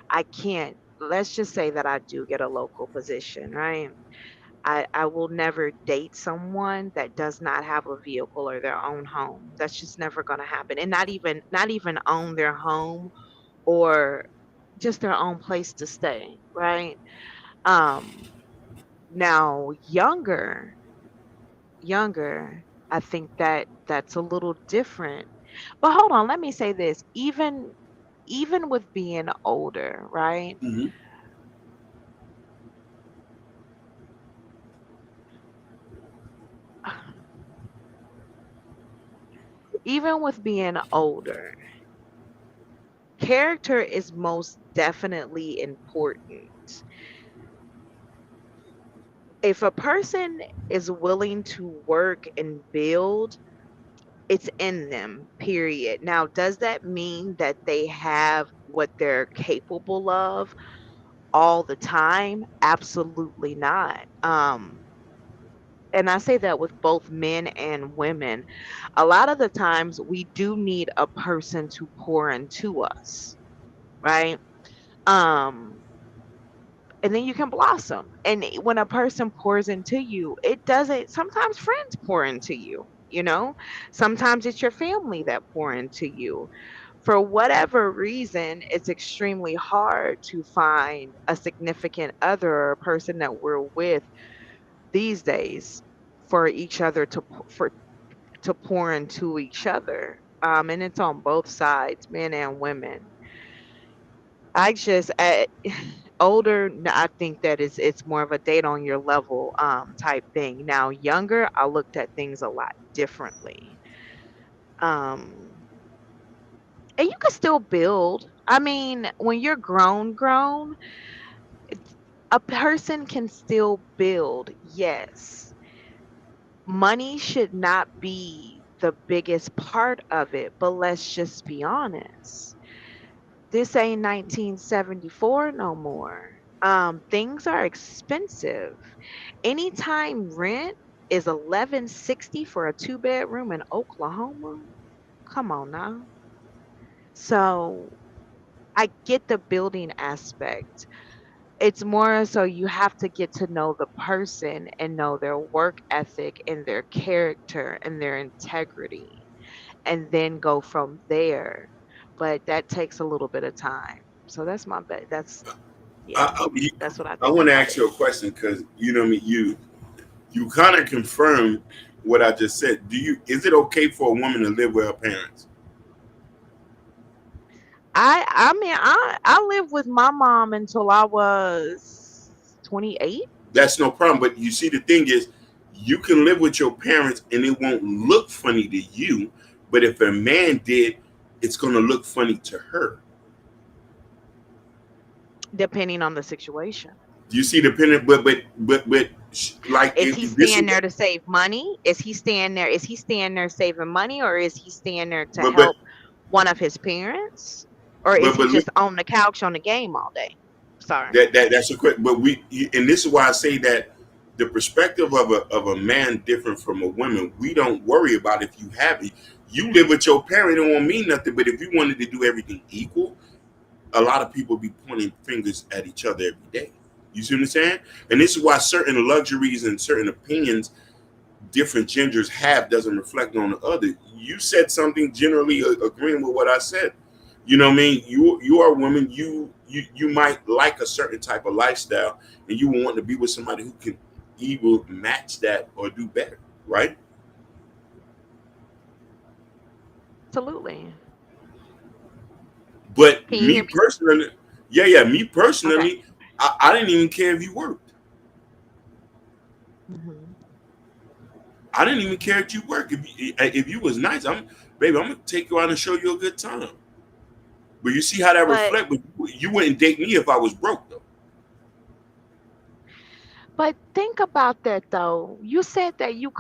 I can't, let's just say that I do get a local position, right? I will never date someone that does not have a vehicle or their own home. That's just never going to happen. And not even own their home or just their own place to stay, right? Um Now younger, I think that that's a little different. But hold on, let me say this. Even with being older, right? Hmm. Even with being older, character is most definitely important. If a person is willing to work and build, it's in them, period. Now, does that mean that they have what they're capable of all the time? Absolutely not. And I say that with both men and women. A lot of the times we do need a person to pour into us, right? Um, and then you can blossom. And when a person pours into you, it doesn't, sometimes friends pour into you, you know? Sometimes it's your family that pour into you. For whatever reason, it's extremely hard to find a significant other or a person that we're with these days for each other to pour into each other. And it's on both sides, men and women. I just older, I think that it's more of a date on your level type thing. Now younger, I looked at things a lot differently. Um, and you can still build. I mean, when you're grown, a person can still build. Yes, money should not be the biggest part of it, but let's just be honest. This ain't 1974 no more. Things are expensive. Anytime rent is 1160 for a two-bedroom in Oklahoma, come on now. So I get the building aspect. It's more so you have to get to know the person and know their work ethic and their character and their integrity, and then go from there. But that takes a little bit of time. So that's my bet. That's yeah, I, I, that's what I I think want to about ask it. you a question because you know me. You kind of confirm what I just said. Do you? Is it okay for a woman to live with her parents? I mean I lived with my mom until I was 28. That's no problem. But you see, the thing is, you can live with your parents and it won't look funny to you. But if a man did, it's going to look funny to her. Depending on the situation. You see, depending, but, like Is he this is, staying there to save money? Is he staying there saving money, or is he staying there to but but help one of his parents? Or is but he but just on the couch on the game all day? Sorry. that's a quick. But and this is why I say that the perspective of a man different from a woman. We don't worry about if you have it. You live with your parent, it won't mean nothing. But if you wanted to do everything equal, a lot of people be pointing fingers at each other every day. You see what I'm saying? And this is why certain luxuries and certain opinions different genders have doesn't reflect on the other. You said something generally agreeing with what I said. You know what I mean? You are a woman. You might like a certain type of lifestyle, and you want to be with somebody who can either match that or do better, right? Absolutely. But Can you me hear me? personally, yeah, me Okay. personally, I didn't even care if you worked. Hmm. I didn't even care if you work. If you was nice, baby, I'm gonna take you out and show you a good time. But you see how that But reflect. But you wouldn't date me if I was broke though. think about that though. You said that you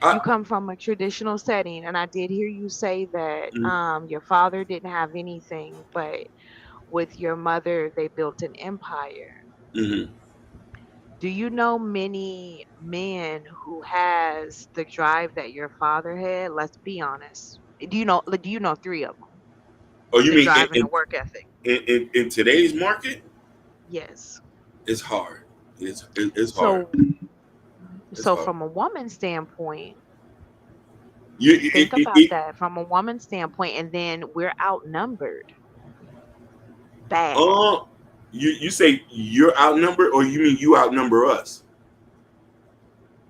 I, come from a traditional setting, and I did hear you say that mm, your father didn't have anything, but with your mother they built an empire. mm-hmm. Do you know many men who has the drive that your father had? Let's be honest. Do you know three of them? Oh, you The mean drive and the work ethic. in today's market, Yes. it's hard. It's hard. So It's so hard. from a woman's standpoint, You think about that from a woman's standpoint, and then we're outnumbered bad. uh you say you're outnumbered, or you mean you outnumber us?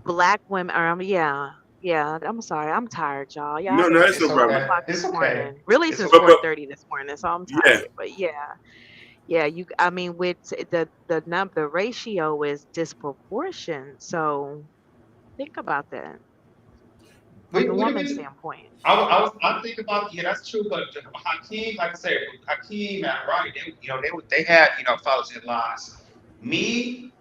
Black women are yeah. Yeah, I'm sorry. I'm tired, y'all. Yeah, I've No, been up that's since no It's seven problem. okay. o'clock It's this okay. morning. Really It's since But okay. 4:30 this morning, so I'm yeah, tired. But yeah. Yeah, I mean with the ratio is disproportion. So think about that from the What do you woman's mean? standpoint. I think about yeah, that's true. But Hakeem, like I said, Hakeem and Ronnie, they had fathers in lies. Me,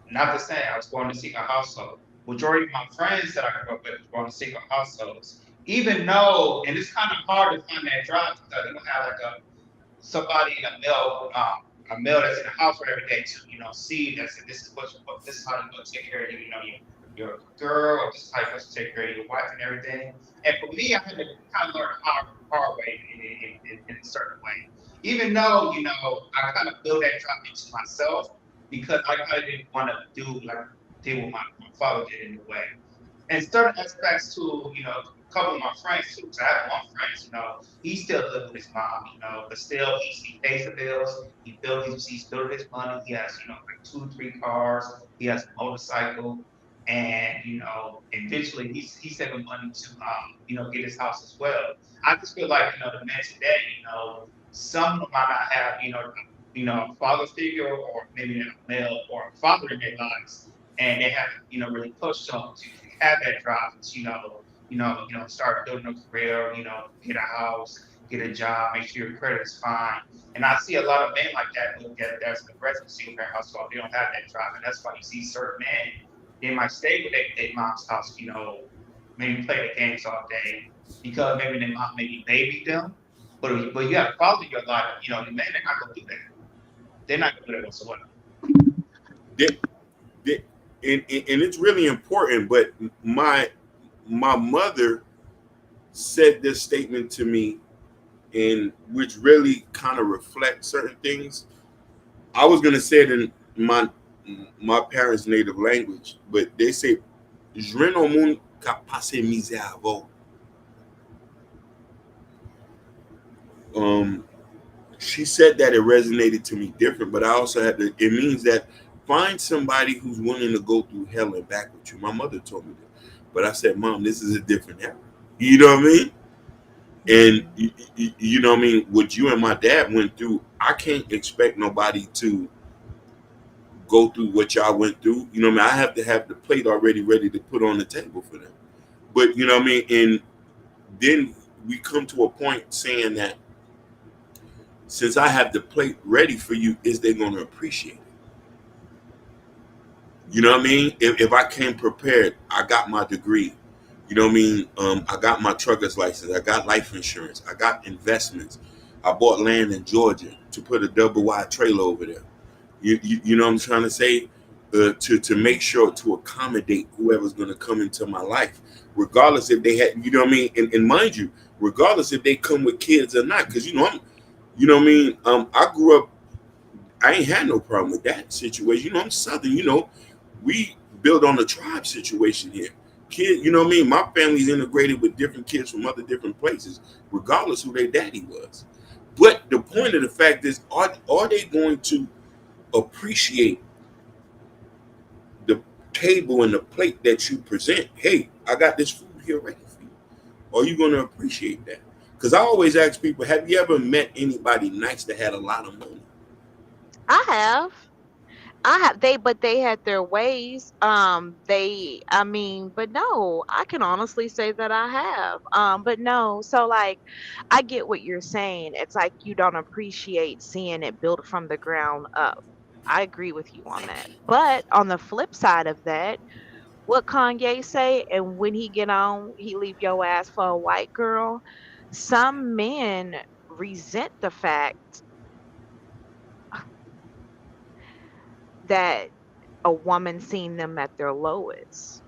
not the same. I was born in a single household. Majority of my friends that I grew up with was born in single households. Even though, and it's kind of hard to find that drive because they don't have like somebody in a male that's in the house for every day to see that this is this is how you're gonna take care of your girl, or this is how you're gonna take care of your wife and everything. And for me, I had to kind of learn hard way in a certain way. Even though I kind of built that drop into myself because I kind of didn't want to do what my father did in a way and certain aspects to, a couple of my friends too, because I have one friend, he still lives with his mom, but still he pays the bills, he's built his money, he has, like two, three cars, he has a motorcycle, and eventually he's saving money to get his house as well. I just feel like, the men today, some of them might not have, a father figure or maybe a male or a father in their lives and they haven't, really pushed them to have that drive to, start building a career, get a house, get a job, make sure your credit is fine. And I see a lot of men like that look at that's an aggressive single household. They don't have that drive, and that's why you see certain men they might stay with their mom's house, maybe play the games all day because maybe their mom maybe babied them. But you have to follow your life. The men are not gonna do that. They're not gonna do that whatsoever. They- they- and it's really important. But my mother said this statement to me, and which really kind of reflects certain things. I was gonna say it in my parents' native language, but they say, "Jwen au monde ka pase misère avant." She said that it resonated to me different, but I also had to. It means that find somebody who's willing to go through hell and back with you. My mother told me that, but I said, "Mom, this is a different era." You know what I mean? And you know what I mean? What you and my dad went through, I can't expect nobody to go through what y'all went through. You know what I mean? I have to have the plate already ready to put on the table for them. But you know what I mean? And then we come to a point saying that since I have the plate ready for you, is they going to appreciate it? You know what I mean? If I came prepared, I got my degree. You know what I mean? I got my trucker's license. I got life insurance. I got investments. I bought land in Georgia to put a double wide trailer over there. You know what I'm trying to say? To make sure to accommodate whoever's going to come into my life, regardless if they had, you know what I mean? And mind you, regardless if they come with kids or not, because you know what I mean? I grew up, I ain't had no problem with that situation. You know, I'm Southern, we build on the tribe situation here. Kid, you know what I mean? My family's integrated with different kids from other different places, regardless who their daddy was. But the point of the fact is, are they going to appreciate the table and the plate that you present? Hey, I got this food here ready for you. Are you going to appreciate that? Because I always ask people, have you ever met anybody nice that had a lot of money? I have. But they had their ways. But no, I can honestly say that I have. But no, so like, I get what you're saying. It's like you don't appreciate seeing it built from the ground up. I agree with you on that. But on the flip side of that, what Kanye say, and when he get on, he leave your ass for a white girl. Some men resent the fact that a woman seen them at their lowest.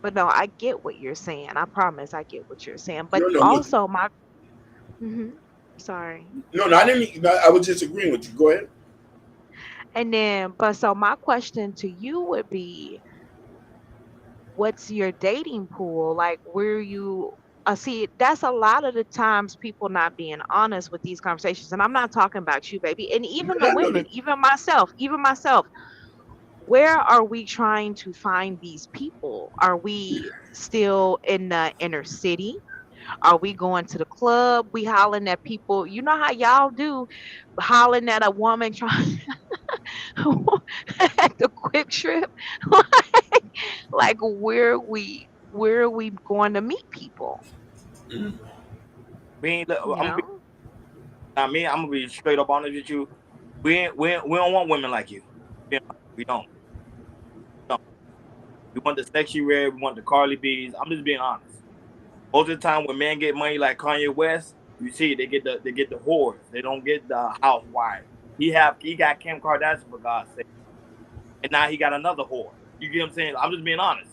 But no, I get what you're saying. I promise I get what you're saying. But No, no, no, also hmm sorry. no, no. I didn't. I was just agreeing with you. Go ahead. And then, but so my question to you would be, what's your dating pool? Like, where you, see, that's a lot of the times people not being honest with these conversations. And I'm not talking about you, baby. And even the I know women, that. even myself, where are we trying to find these people? Are we still in the inner city? Are we going to the club? We hollering at people. You know how y'all do, hollering at a woman trying at the quick trip. Like, where are we going to meet people? Mhm. You know? I'm gonna be straight up honest with you. We don't want women like you. We don't. We want the sexy red. We want the Carly B's. I'm just being honest. Most of the time, when men get money like Kanye West, you see they get the whores. They don't get the housewives. He got Kim Kardashian for God's sake, and now he got another whore. You get what I'm saying? I'm just being honest.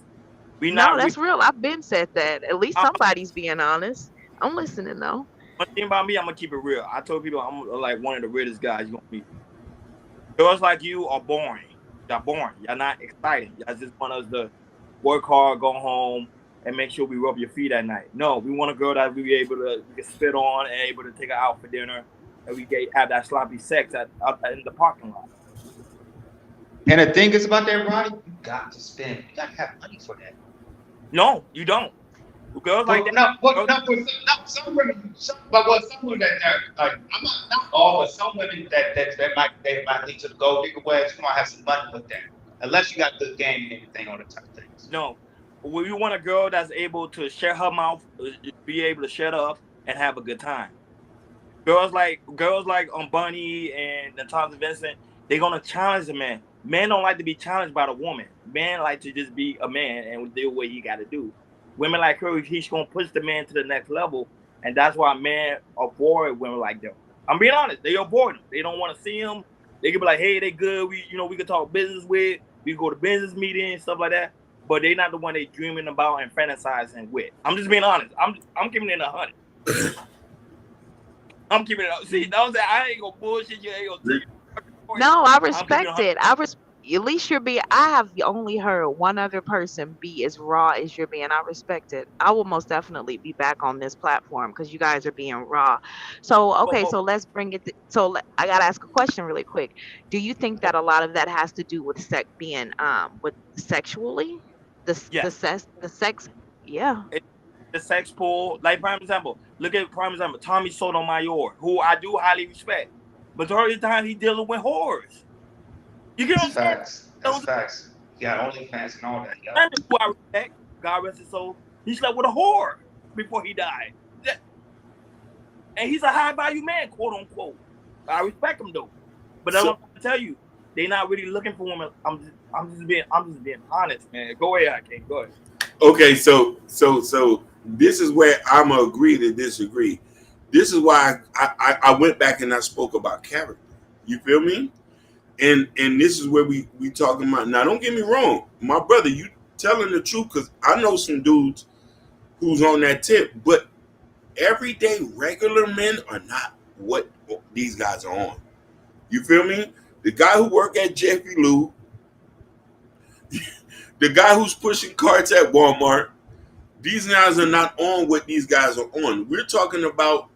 We No, not. that's real. I've been said that. At least somebody's being honest. I'm listening though. One thing about me, I'm gonna keep it real. I told people I'm like one of the realest guys you gonna meet. Girls like you are boring. Y'all boring. Y'all not exciting. Y'all just want us to work hard, go home, and make sure we rub your feet at night. No, we want a girl that we can spit on and able to take her out for dinner, and have that sloppy sex in the parking lot. And the thing is about that, Ronnie, you got to spend. You got to have money for that. No, you don't. Girls like But that. no, Girls, some women, some women that like I'm not all, but some women that might lead to the gold digger ways. You might have some money with that, unless you got good game and everything, all the type of things. no, We want a girl that's able to shut her mouth, be able to shut up and have a good time. Girls like Bunny and Natasha Vincent, they're gonna challenge the man. Men don't like to be challenged by the woman. Men like to just be a man and do what he got to do. Women like her, he's gonna push the man to the next level, and that's why men avoid women like them. I'm being honest. They avoid them. They don't want to see them. They can be like, hey, they good. We can talk business with. We can go to business meetings, stuff like that. But they not the one they dreaming about and fantasizing with. I'm just being honest. I'm giving it 100. I'm keeping it up. See, don't say I ain't gonna bullshit you. I ain't gonna tell you. No, I I'm keeping it respect 100. it. At least you're being. I have only heard one other person be as raw as you're being. I respect it. I will most definitely be back on this platform because you guys are being raw. So But, okay, but, so let's bring it. I gotta ask a question really quick. Do you think that a lot of that has to do with being with sexually, yes, the sex? Yeah. it, the sex pool. Like prime example, look at prime example. Tommy Sotomayor, who I do highly respect. Majority of the time, he dealing with whores. You get what That's I'm saying? facts. That's Those facts. Yeah, OnlyFans and all that. Yep. are who I respect. God rest his soul. He slept with a whore before he died. And he's a high value man, quote unquote. I respect him though. But I'm So gonna tell you, they not really looking for women. I'm just being honest, man. Go ahead, I can't go ahead. okay, so this is where I'm gonna agree to disagree. This is why I went back and I spoke about character. You feel me? And this is where we talking about. Now, don't get me wrong, my brother, you telling the truth because I know some dudes who's on that tip, but everyday regular men are not what these guys are on. You feel me? The guy who work at Jeffrey Lou, the guy who's pushing carts at Walmart, these guys are not on what these guys are on. We're talking about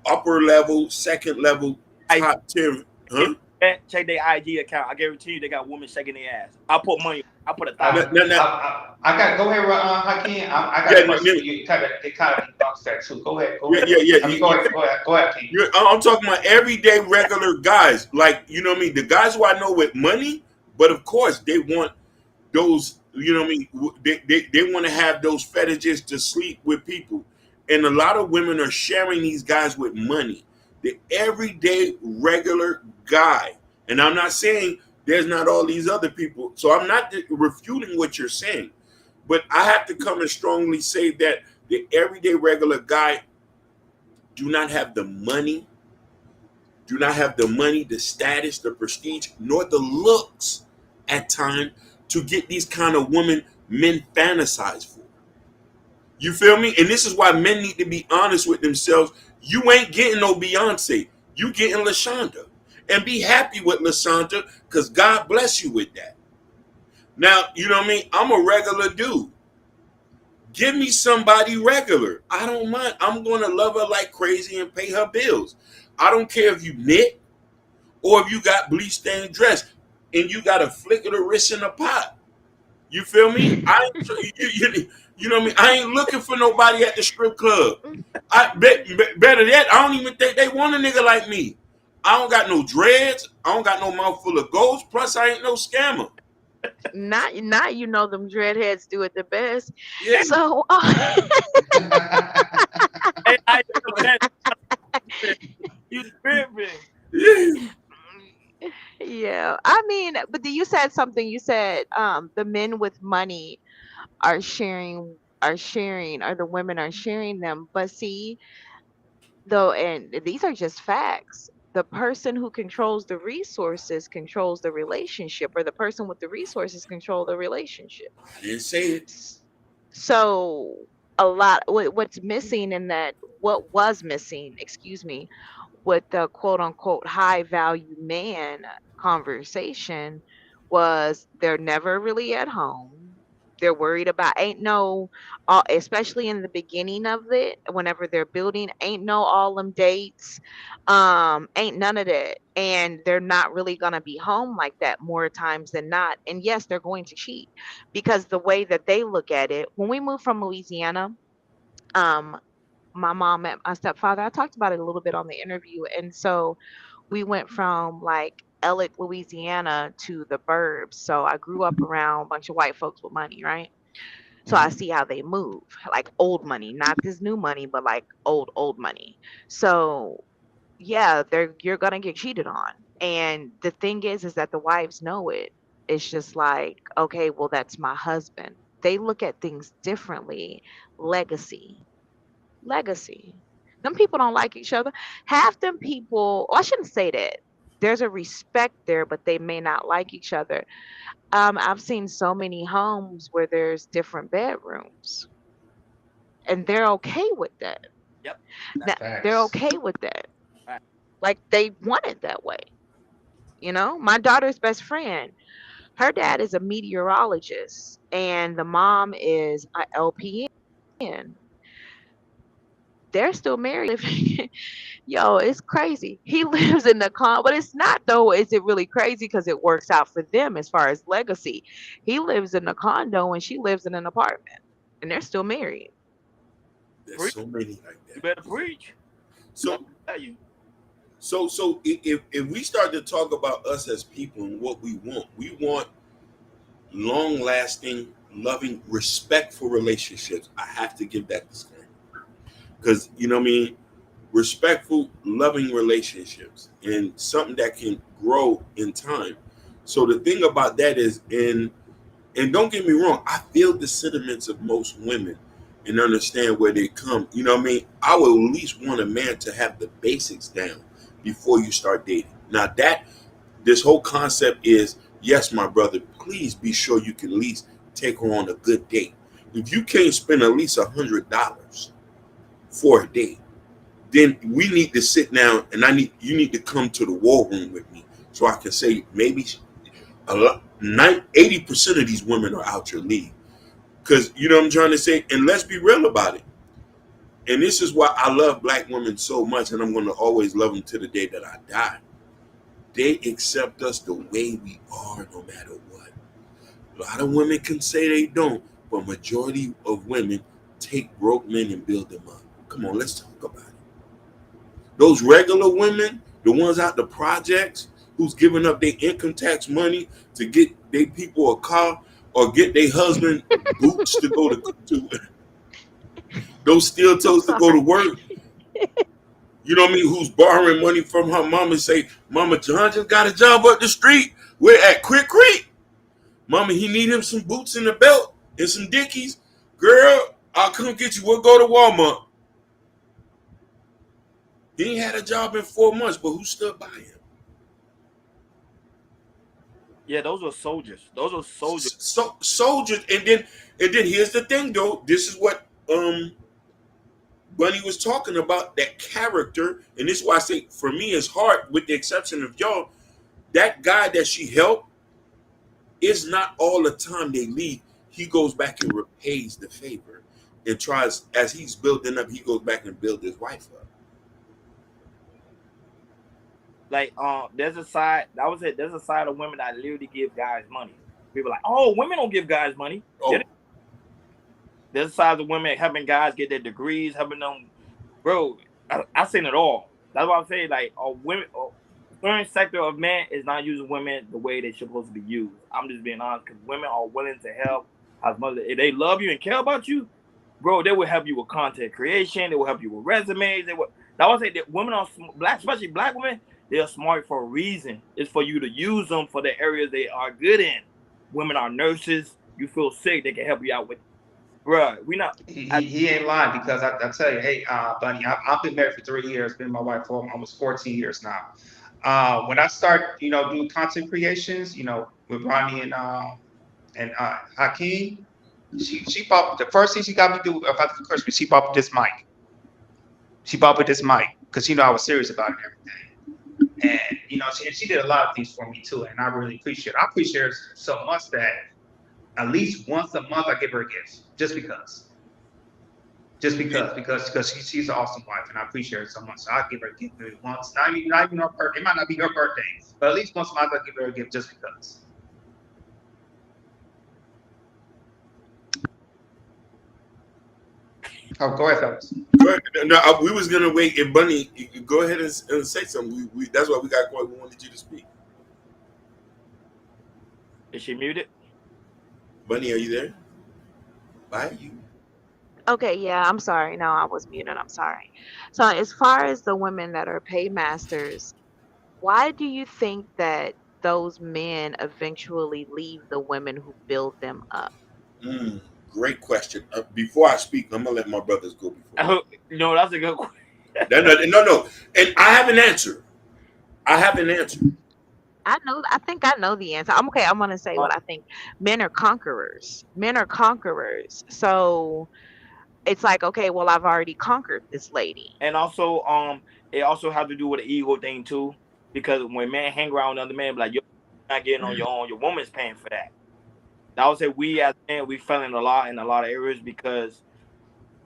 upper level, second level, I top 10. if Huh? check their IG account. I guarantee you they got women shaking their ass. I put money. I put a Uh, Now, thousand. now, now, I got go ahead, Hakeem. I got yeah, a question for you. It kind of debunks that too. Go ahead, go yeah, ahead. yeah, yeah. I mean, go ahead, Hakeem. I'm talking about everyday regular guys. Like, you know what I mean? The guys who I know with money, but of course they want those, you know what I mean? They want to have those fetishes to sleep with people. And a lot of women are sharing these guys with money. The everyday regular guy. And I'm not saying there's not all these other people. So I'm not refuting what you're saying. But I have to come and strongly say that the everyday regular guy do not have the money, the status, the prestige, nor the looks at time to get these kind of women men fantasize for. You feel me? And this is why men need to be honest with themselves. You ain't getting no Beyonce. You getting LaShonda. And be happy with LaShonda because God bless you with that. Now, you know what I mean? I'm a regular dude. Give me somebody regular. I don't mind. I'm going to love her like crazy and pay her bills. I don't care if you knit or if you got bleach stained dress and you got a flick of the wrist in a pot. You feel me? You know what I mean? I ain't looking for nobody at the strip club. Better yet, I don't even think they want a nigga like me. I don't got no dreads. I don't got no mouth full of ghosts. Plus, I ain't no scammer. Not you know them dreadheads do it the best. Yeah. So Hey, man, you tripping. Yeah. yeah, I mean, but you said something. You said the men with money are sharing, or the women are sharing them. But see, though, and these are just facts. The person who controls the resources controls the relationship, or the person with the resources control the relationship. I didn't say it. S- So what's missing in that, what was missing, excuse me, with the quote unquote high value man conversation was they're never really at home. They're worried about ain't no especially in the beginning of it, whenever they're building, ain't no all them dates, ain't none of that. And they're not really gonna be home like that more times than not. And yes, they're going to cheat because the way that they look at it, when we moved from Louisiana, um, my mom and my stepfather, I talked about it a little bit on the interview. And so we went from like Ellick, Louisiana to the burbs. So I grew up around a bunch of white folks with money, right? So I see how they move, like old money, not this new money, but like old money. So yeah, you're gonna get cheated on. And the thing is that the wives know it. It's just like, okay, well, that's my husband. They look at things differently. Legacy. Legacy. Them people don't like each other. Half them people, well, I shouldn't say that. There's a respect there, but they may not like each other. I've seen so many homes where there's different bedrooms, and they're okay with that. Yep. Now, they're Facts. okay with that. Right. Like they want it that way. My daughter's best friend, her dad is a meteorologist, and the mom is a LPN. They're still married. Yo, it's crazy. He lives in the but it's not though. Is it really crazy? Because it works out for them as far as legacy. He lives in a condo and she lives in an apartment, and they're still married. There's Preach. so many like You that. better preach. So Tell you. so if we start to talk about us as people and what we want long lasting, loving, respectful relationships. I have to give that disclaimer. Because you know what I mean? Respectful, loving relationships and something that can grow in time. So the thing about that is, and don't get me wrong, I feel the sentiments of most women and understand where they come. You know what I mean? I would at least want a man to have the basics down before you start dating. Now that this whole concept is, yes, my brother, please be sure you can at least take her on a good date. If you can't spend at least $100 for a date, then we need to sit down and you need to come to the war room with me so I can say maybe 80% of these women are out your league. Because you know what I'm trying to say? And let's be real about it. And this is why I love black women so much, and I'm going to always love them to the day that I die. They accept us the way we are no matter what. A lot of women can say they don't, but majority of women take broke men and build them up. Come on, let's talk about it. Those regular women, the ones out the projects, who's giving up their income tax money to get their people a car or get their husband boots to go to those steel toes to go to work. You know what I mean? Who's borrowing money from her mama and say, Mama John just got a job up the street. We're at Quick Creek. Mama, he need him some boots and a belt and some Dickies. Girl, I'll come get you. We'll go to Walmart. He ain't had a job in 4 months, but who stood by him? Yeah, those were soldiers. Those were soldiers. Soldiers. And then here's the thing though. This is what Bunny was talking about, that character. And this is why I say, for me, it's hard, with the exception of y'all, that guy that she helped, is not all the time they leave. He goes back and repays the favor and tries, as he's building up, he goes back and builds his wife up. Like, there's a side, that was it. There's a side of women that literally give guys money. People are like, oh, women don't give guys money. Oh. There's a side of women helping guys get their degrees, helping them. Bro, I've seen it all. That's what I'm saying. Like, women, certain sector of men is not using women the way they're supposed to be used. I'm just being honest, because women are willing to help as much. If they love you and care about you, bro, they will help you with content creation. They will help you with resumes. They will. I would say that women are black, especially black women. They are smart for a reason. It's for you to use them for the areas they are good in. Women are nurses. You feel sick, they can help you out with. Bruh, we not. He ain't lying, because I tell you, hey, Bunny, I've been married for 3 years, been my wife for almost 14 years now. When I start, doing content creations, with Ronnie and Hakeem, she bought the first thing she got me to do about the Christmas. She bought this mic. She bought me this mic because I was serious about it and everything. And she did a lot of things for me too, and I really appreciate it. I appreciate her so much that at least once a month I give her a gift, just because she's an awesome wife, and I appreciate her so much. So I give her a gift maybe once, not even her birthday. It might not be her birthday, but at least once a month I give her a gift just because. Oh, go ahead, fellas. No, we was gonna wait. And Bunny, you go ahead and say something. We that's why we got quiet. We wanted you to speak. Is she muted? Bunny, are you there? by you. Okay, yeah, I'm sorry. No, I was muted. I'm sorry. So, as far as the women that are paymasters, why do you think that those men eventually leave the women who build them up? Mm, great question. Before I speak, I'm gonna let my brothers go before me. No, that's a good question. No. And I have an answer. I have an answer. I know. I think I know the answer. I'm okay. I'm gonna say what I think. Men are conquerors. Men are conquerors. So it's like, okay, well, I've already conquered this lady. And also, it also have to do with the ego thing too, because when men hang around another man, be like, you're not getting on your own, your woman's paying for that. I would say we as men, we fell in a lot of areas because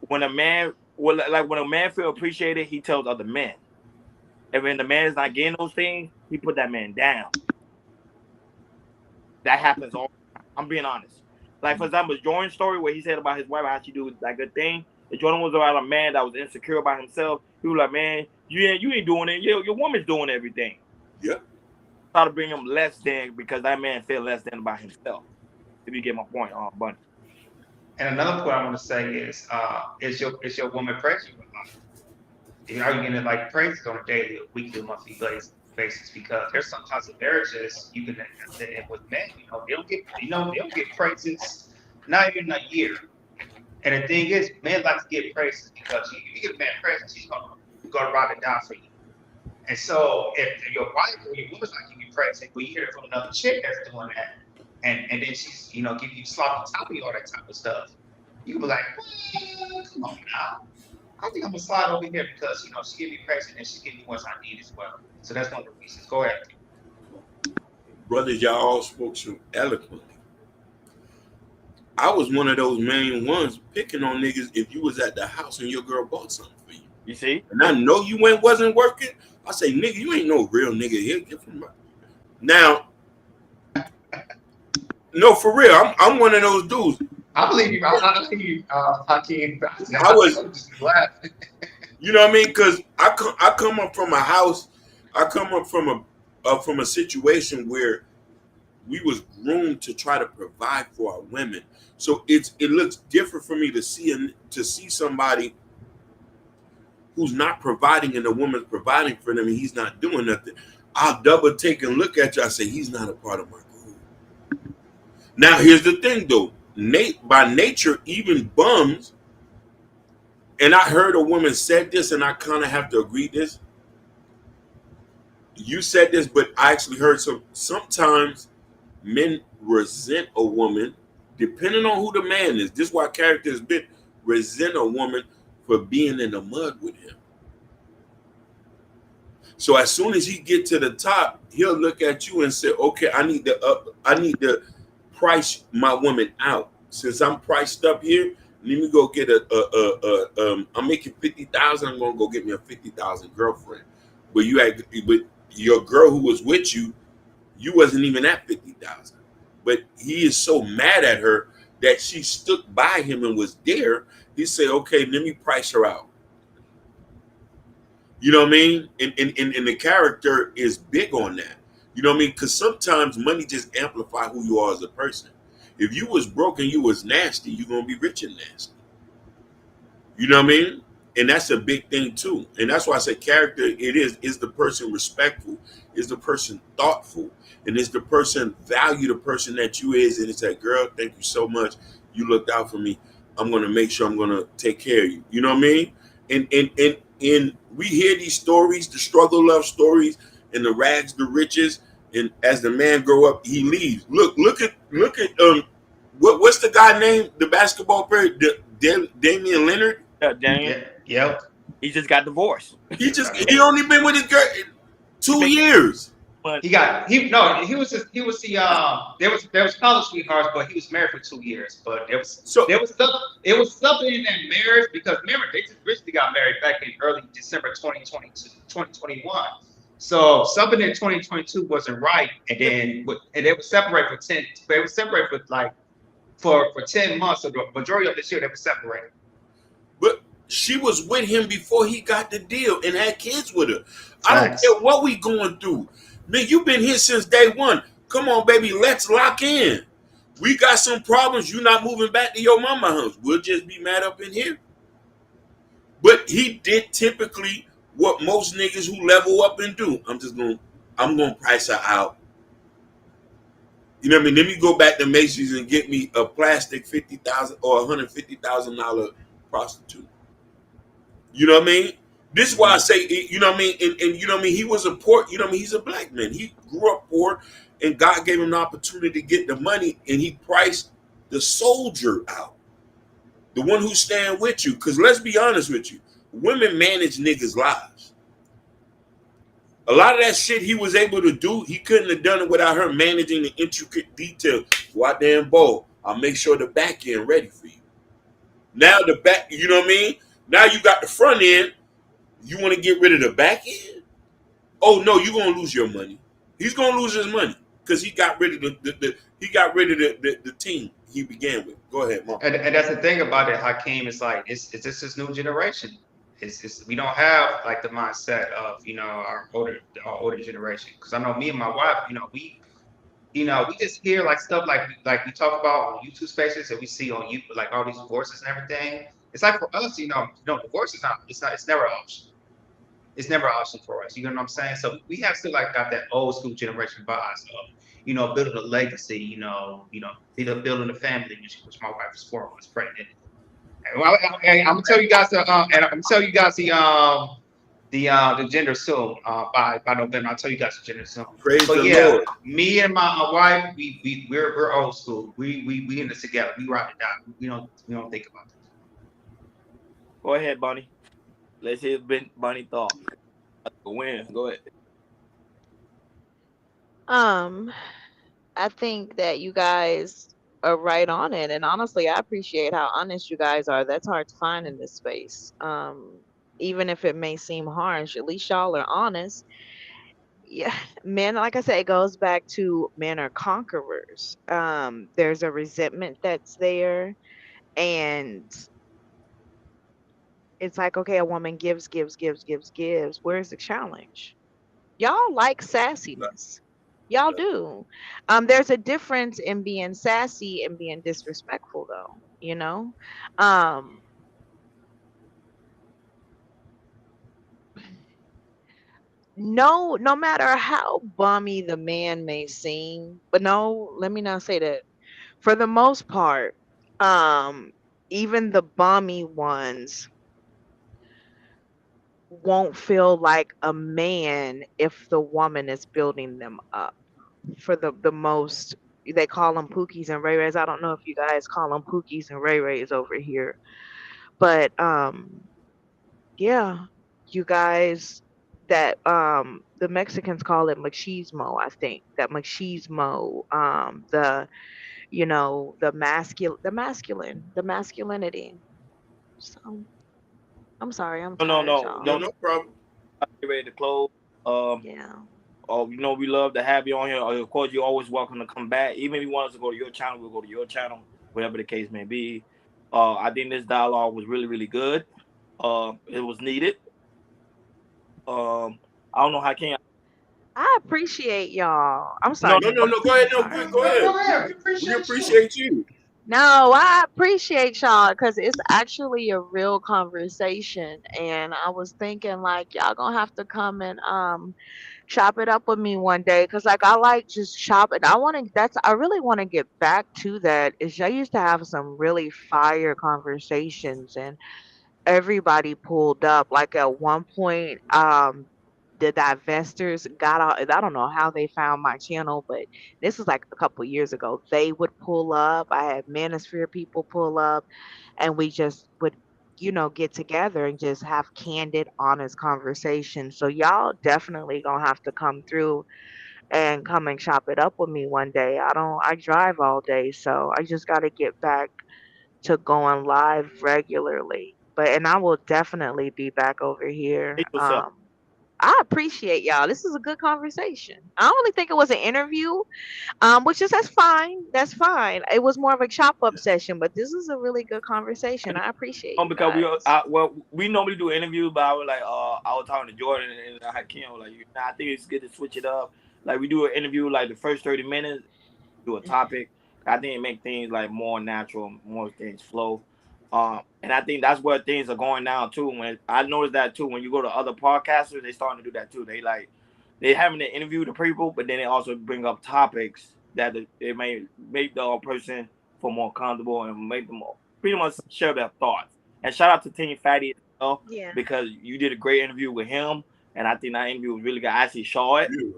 when a man, when a man feel appreciated, he tells other men. And when the man is not getting those things, he put that man down. That happens all the time. I'm being honest. Like, for example, Jordan's story where he said about his wife, how she do that good thing. If Jordan was about a man that was insecure about himself, he was like, man, you ain't doing it. Your woman's doing everything. Yeah. Try to bring him less than because that man feel less than about himself. If you get my point, Bunny. And another point I want to say is your woman praising you? Are you getting like praises on a daily, weekly, monthly basis? Because there's sometimes in marriages you can with men, they don't get praises not even a year. And the thing is, men like to get praises because if you give a man praises, he's gonna ride it down for you. And so if your wife or your woman's not giving you praises, but you hear it from another chick that's doing that, and then she's give you sloppy toppy, all that type of stuff, you can be like, well, come on now. I think I'm gonna slide over here because she gave me pressure and she gave me what I need as well. So that's one of the reasons. Go ahead. Brothers, y'all all spoke so eloquently. I was one of those main ones picking on niggas if you was at the house and your girl bought something for you. You see? And I know you wasn't working. I say, nigga, you ain't no real nigga here. Get from my... Now, no, for real, I'm one of those dudes. I believe you. I believe you, Hakeem. I was just laughing. You know what I mean? Because I come up from a house. I come up from a situation where we was groomed to try to provide for our women. So it looks different for me to see somebody who's not providing and the woman's providing for them and he's not doing nothing. I'll double take and look at you. I say he's not a part of my group. Now here's the thing though. By nature, even bums, and I heard a woman said this, and I kind of have to agree this. You said this, but I actually heard sometimes men resent a woman, depending on who the man is. This is why character has been resent a woman for being in the mud with him. So as soon as he get to the top, he'll look at you and say, "Okay, I need to price my woman out. Since I'm priced up here, let me go get I'm making 50,000. I'm gonna go get me a 50,000 girlfriend. But your girl who was with you, you wasn't even at 50,000. But he is so mad at her that she stuck by him and was there. He said, okay, let me price her out. You know what I mean? And the character is big on that. You know what I mean? Because sometimes money just amplify who you are as a person. If you was broke and you was nasty, you're going to be rich and nasty. You know what I mean? And that's a big thing too. And that's why I say character, is the person respectful? Is the person thoughtful? And is the person value the person that you is? And it's like, girl, thank you so much. You looked out for me. I'm going to make sure I'm going to take care of you. You know what I mean? And we hear these stories, the struggle love stories and the rags, the riches. And as the man grow up, he leaves. Look at what's the guy named the basketball player, Damian Leonard? Yeah, Damian. Yep. He just got divorced. He only been with his girl 2 years. There was college sweethearts, but he was married for 2 years. But it was something in that marriage because remember they just recently got married back in early December 2021. So something in 2022 wasn't right, and they were separated for 10. They were separated for 10 months. So the majority of this year they were separated. But she was with him before he got the deal and had kids with her. I don't care what we going through. Man, you've been here since day one. Come on, baby, let's lock in. We got some problems. You not moving back to your mama house. We'll just be mad up in here. But he did typically what most niggas who level up and do. I'm gonna price her out. You know what I mean? Let me go back to Macy's and get me a plastic $50,000 or $150,000 prostitute. You know what I mean? This is why I say, you know what I mean? And you know what I mean? He was a poor, you know what I mean? He's a black man. He grew up poor, and God gave him the opportunity to get the money, and he priced the soldier out. The one who's staying with you. Because let's be honest with you, women manage niggas' lives. A lot of that shit he was able to do, he couldn't have done it without her managing the intricate details. What damn bowl? I'll make sure the back end ready for you. Now the back, you know what I mean? Now you got the front end. You want to get rid of the back end? Oh no, you're gonna lose your money. He's gonna lose his money because he got rid of the team he began with. Go ahead, Mom. And that's the thing about it, Hakeem. It's like it's this new generation. It's we don't have like the mindset of our older generation. Because I know me and my wife, we just hear like stuff like we talk about on YouTube spaces and we see on YouTube like all these divorces and everything. It's like for us, divorce is not it's never an option. It's never an option for us. You know what I'm saying? So we have still like got that old school generation vibes of building a legacy. Building a family, which my wife was pregnant. Well, I'm gonna tell you guys the gender soon. By November, I'll tell you guys the gender soon. Praise but the yeah, Lord. Me and my wife, we're old school. We in this together. We ride it down. We don't think about this. Go ahead, Bonnie. Let's hear Bonnie thought. Win. Go ahead. I think that you guys are right on it, and honestly, I appreciate how honest you guys are. That's hard to find in this space. Even if it may seem harsh, at least y'all are honest. Yeah, men, like I said, it goes back to men are conquerors. There's a resentment that's there, and it's like, okay, a woman gives, gives, gives, gives, gives. Where's the challenge? Y'all like sassiness. Y'all do. There's a difference in being sassy and being disrespectful, though. No matter how bummy the man may seem, but no, let me not say that. For the most part, even the bummy ones won't feel like a man if the woman is building them up. For the most, they call them Pookies and Ray Rays. I don't know if you guys call them Pookies and Ray Rays over here, but yeah, you guys, that the Mexicans call it machismo. I think that machismo, the masculinity. So I'm sorry, I'm tired, y'all. No problem. Get ready to close. Yeah. Oh, we love to have you on here. Of course, you're always welcome to come back. Even if you want us to go to your channel, we'll go to your channel, whatever the case may be. I think this dialogue was really, really good. It was needed. I don't know how I appreciate y'all. I'm sorry. No. Go ahead. Go ahead. We appreciate you. No, I appreciate y'all because it's actually a real conversation, and I was thinking like y'all gonna have to come and chop it up with me one day because like I like just chopping. I really want to get back to that. Is I used to have some really fire conversations, and everybody pulled up. Like at one point, the divestors got out. I don't know how they found my channel, but this was like a couple years ago. They would pull up. I had Manosphere people pull up, and we just would, get together and just have candid, honest conversations. So y'all definitely gonna have to come through and come and chop it up with me one day. I drive all day, so I just got to get back to going live regularly. And I will definitely be back over here. I appreciate y'all. This is a good conversation. I don't really think it was an interview, which is that's fine. That's fine. It was more of a chop up session, but this is a really good conversation. I appreciate you because guys. we normally do interviews, but I was talking to Jordan and Hakeem I think it's good to switch it up. Like we do an interview like the first 30 minutes, do a topic, I think it makes things like more natural, more things flow. And I think that's where things are going now too. When I noticed that too, when you go to other podcasters, they starting to do that too. They having to interview the people, but then they also bring up topics that it may make the person feel more comfortable and make them pretty much share their thoughts. And shout out to Team Fatty as well, Yeah. because you did a great interview with him, and I think that interview was really good. I actually saw it. Yeah.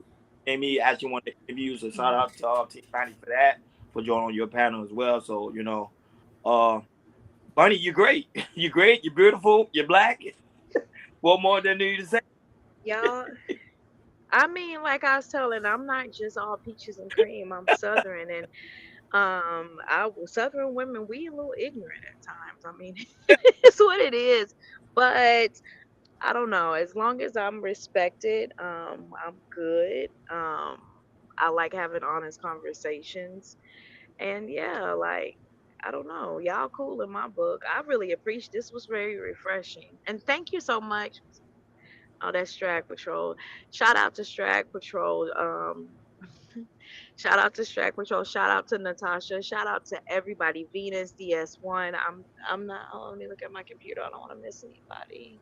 Amy actually wanted to interview, so shout out to Team Fatty for that, for joining on your panel as well. So Bunny, you're great. You're great. You're beautiful. You're black. What more than need to say? Y'all, I mean, like I was telling, I'm not just all peaches and cream. I'm Southern, and Southern women, we a little ignorant at times. I mean, it's what it is. But I don't know. As long as I'm respected, I'm good. I like having honest conversations, and yeah, like I don't know, y'all cool in my book. I really appreciate. This was very refreshing, and thank you so much. Oh, that's Strag Patrol. Shout out to Strag Patrol. Shout out to Strag Patrol. Shout out to Natasha. Shout out to everybody. Venus DS1. I'm not. Oh, let me look at my computer. I don't want to miss anybody.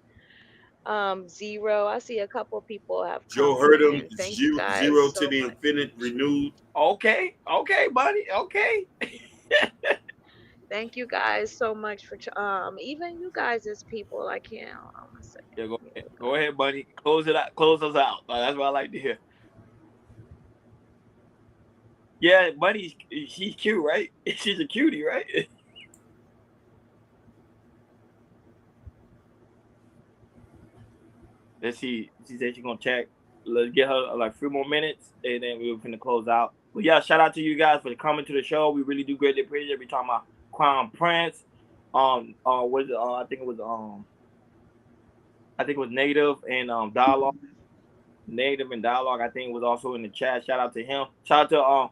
Zero. I see a couple people have Joe come heard him in. Thank you zero, guys zero to so the much. infinite renewed. Okay, Bunny. Okay. Thank you guys so much for even you guys as people. I can't. Hold on a second. Yeah, Let me look go up. ahead, Bunny. Close it out. Close us out. That's what I like to hear. Yeah, Bunny. She's cute, right? She's a cutie, right? Let's see. She said she's gonna check. Let's get her like 3 more minutes, and then we're gonna close out. But yeah, shout out to you guys for coming to the show. We really do greatly appreciate it. We talking about Crown Prince. Was I think it was Native and Dialogue. Native and Dialogue, I think, was also in the chat. Shout out to him. Shout out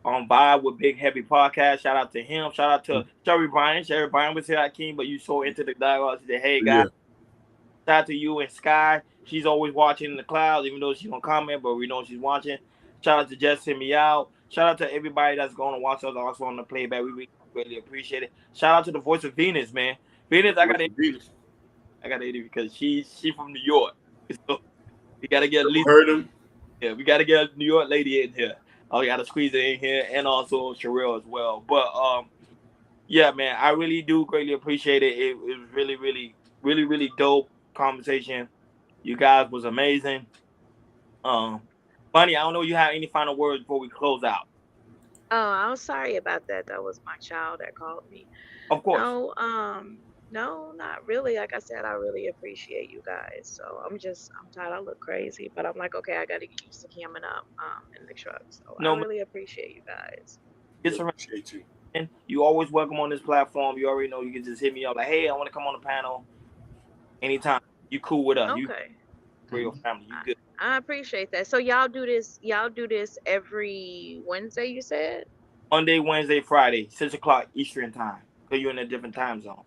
to Vibe with Big Heavy Podcast. Shout out to him. Shout out to Sherry Bryan. Sherry Bryan was here at King, but you so into the dialogue. She said, "Hey guys." Yeah. Shout out to you and Sky. She's always watching in the clouds, even though she don't comment, but we know she's watching. Shout out to Jess Send Me Out. Shout out to everybody that's going to watch us also on the playback. We really appreciate it. Shout out to the voice of Venus, man. Venus, I got to interview because she's from New York. So we got to get at least. Heard him. Yeah, we got to get a New York lady in here. We got to squeeze it in here, and also Sherelle as well. But yeah, man, I really do greatly appreciate it. It was really, really, really, really dope conversation. You guys was amazing. Bunny, I don't know if you have any final words before we close out. Oh, I'm sorry about that. That was my child that called me. Of course. No, not really. Like I said, I really appreciate you guys. So I'm tired. I look crazy, but I'm like, okay, I got to get used to camming up in the truck. So I really appreciate you guys. Appreciate you. And you always welcome on this platform. You already know you can just hit me up like, hey, I want to come on the panel anytime. You cool with us? Okay. You for your family. You good? I appreciate that. So y'all do this every Wednesday, you said? Monday, Wednesday, Friday, 6:00 Eastern time. Because you're in a different time zone.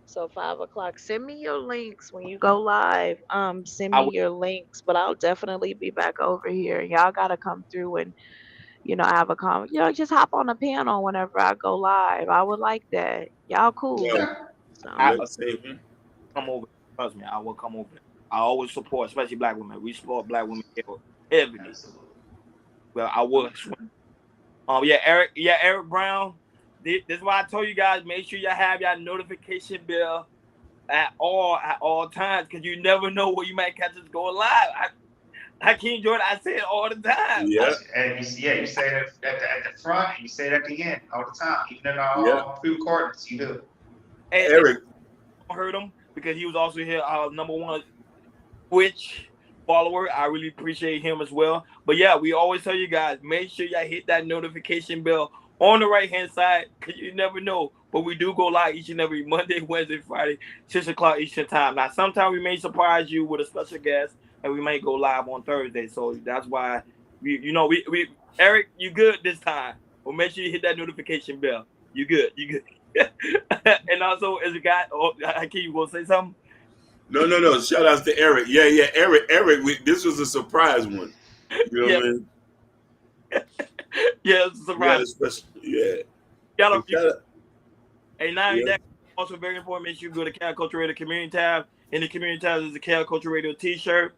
So 5:00. Send me your links when you go live. Send me your links, but I'll definitely be back over here. Y'all gotta come through and have a just hop on the panel whenever I go live. I would like that. Y'all cool. Yeah. So I come over. Trust me, I will come over. I always support, especially black women. We support black women heavily. Well, I will. Yeah, Eric Brown. This is why I told you guys, make sure you have your notification bell at all times, because you never know where you might catch us going live. I can't Jordan. I say it all the time. Yeah. And you say it at the front, and you say it at the end all the time. Even in our pre-recordings, you do. And Eric heard him because he was also here, our #1 Twitch follower. I really appreciate him as well. But yeah, we always tell you guys, make sure y'all hit that notification bell on the right-hand side, because you never know. But we do go live each and every Monday, Wednesday, Friday, 6:00 Eastern time. Now, sometimes we may surprise you with a special guest, and we may go live on Thursday. So that's why we Eric, you good this time. Well, make sure you hit that notification bell. You good. And also, as a guy, you gonna say something? No. Shout outs to Eric. Yeah. Eric, this was a surprise one. You know what I mean? Yeah, it's a surprise. Yeah. Y'all And shout out- Hey, now yeah. that also very important. Make sure you go to Cal Culture Radio community tab. In the community tab is the Cal Culture Radio T-shirt.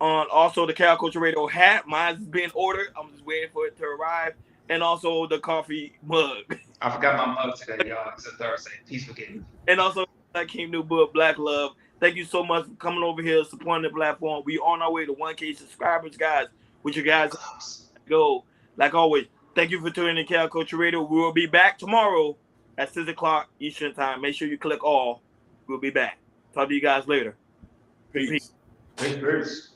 Also the Cal Culture Radio hat. Mine's been ordered. I'm just waiting for it to arrive. And also the coffee mug. I forgot my mug today, y'all. It's a Thursday. Please forgive me. And also Black King New Book, Black Love. Thank you so much for coming over here, supporting the platform. We on our way to 1K subscribers, guys. With you guys go. Like always, thank you for tuning in to Cal Culture Radio. We will be back tomorrow at 6 o'clock Eastern Time. Make sure you click all. We'll be back. Talk to you guys later. Peace. Peace.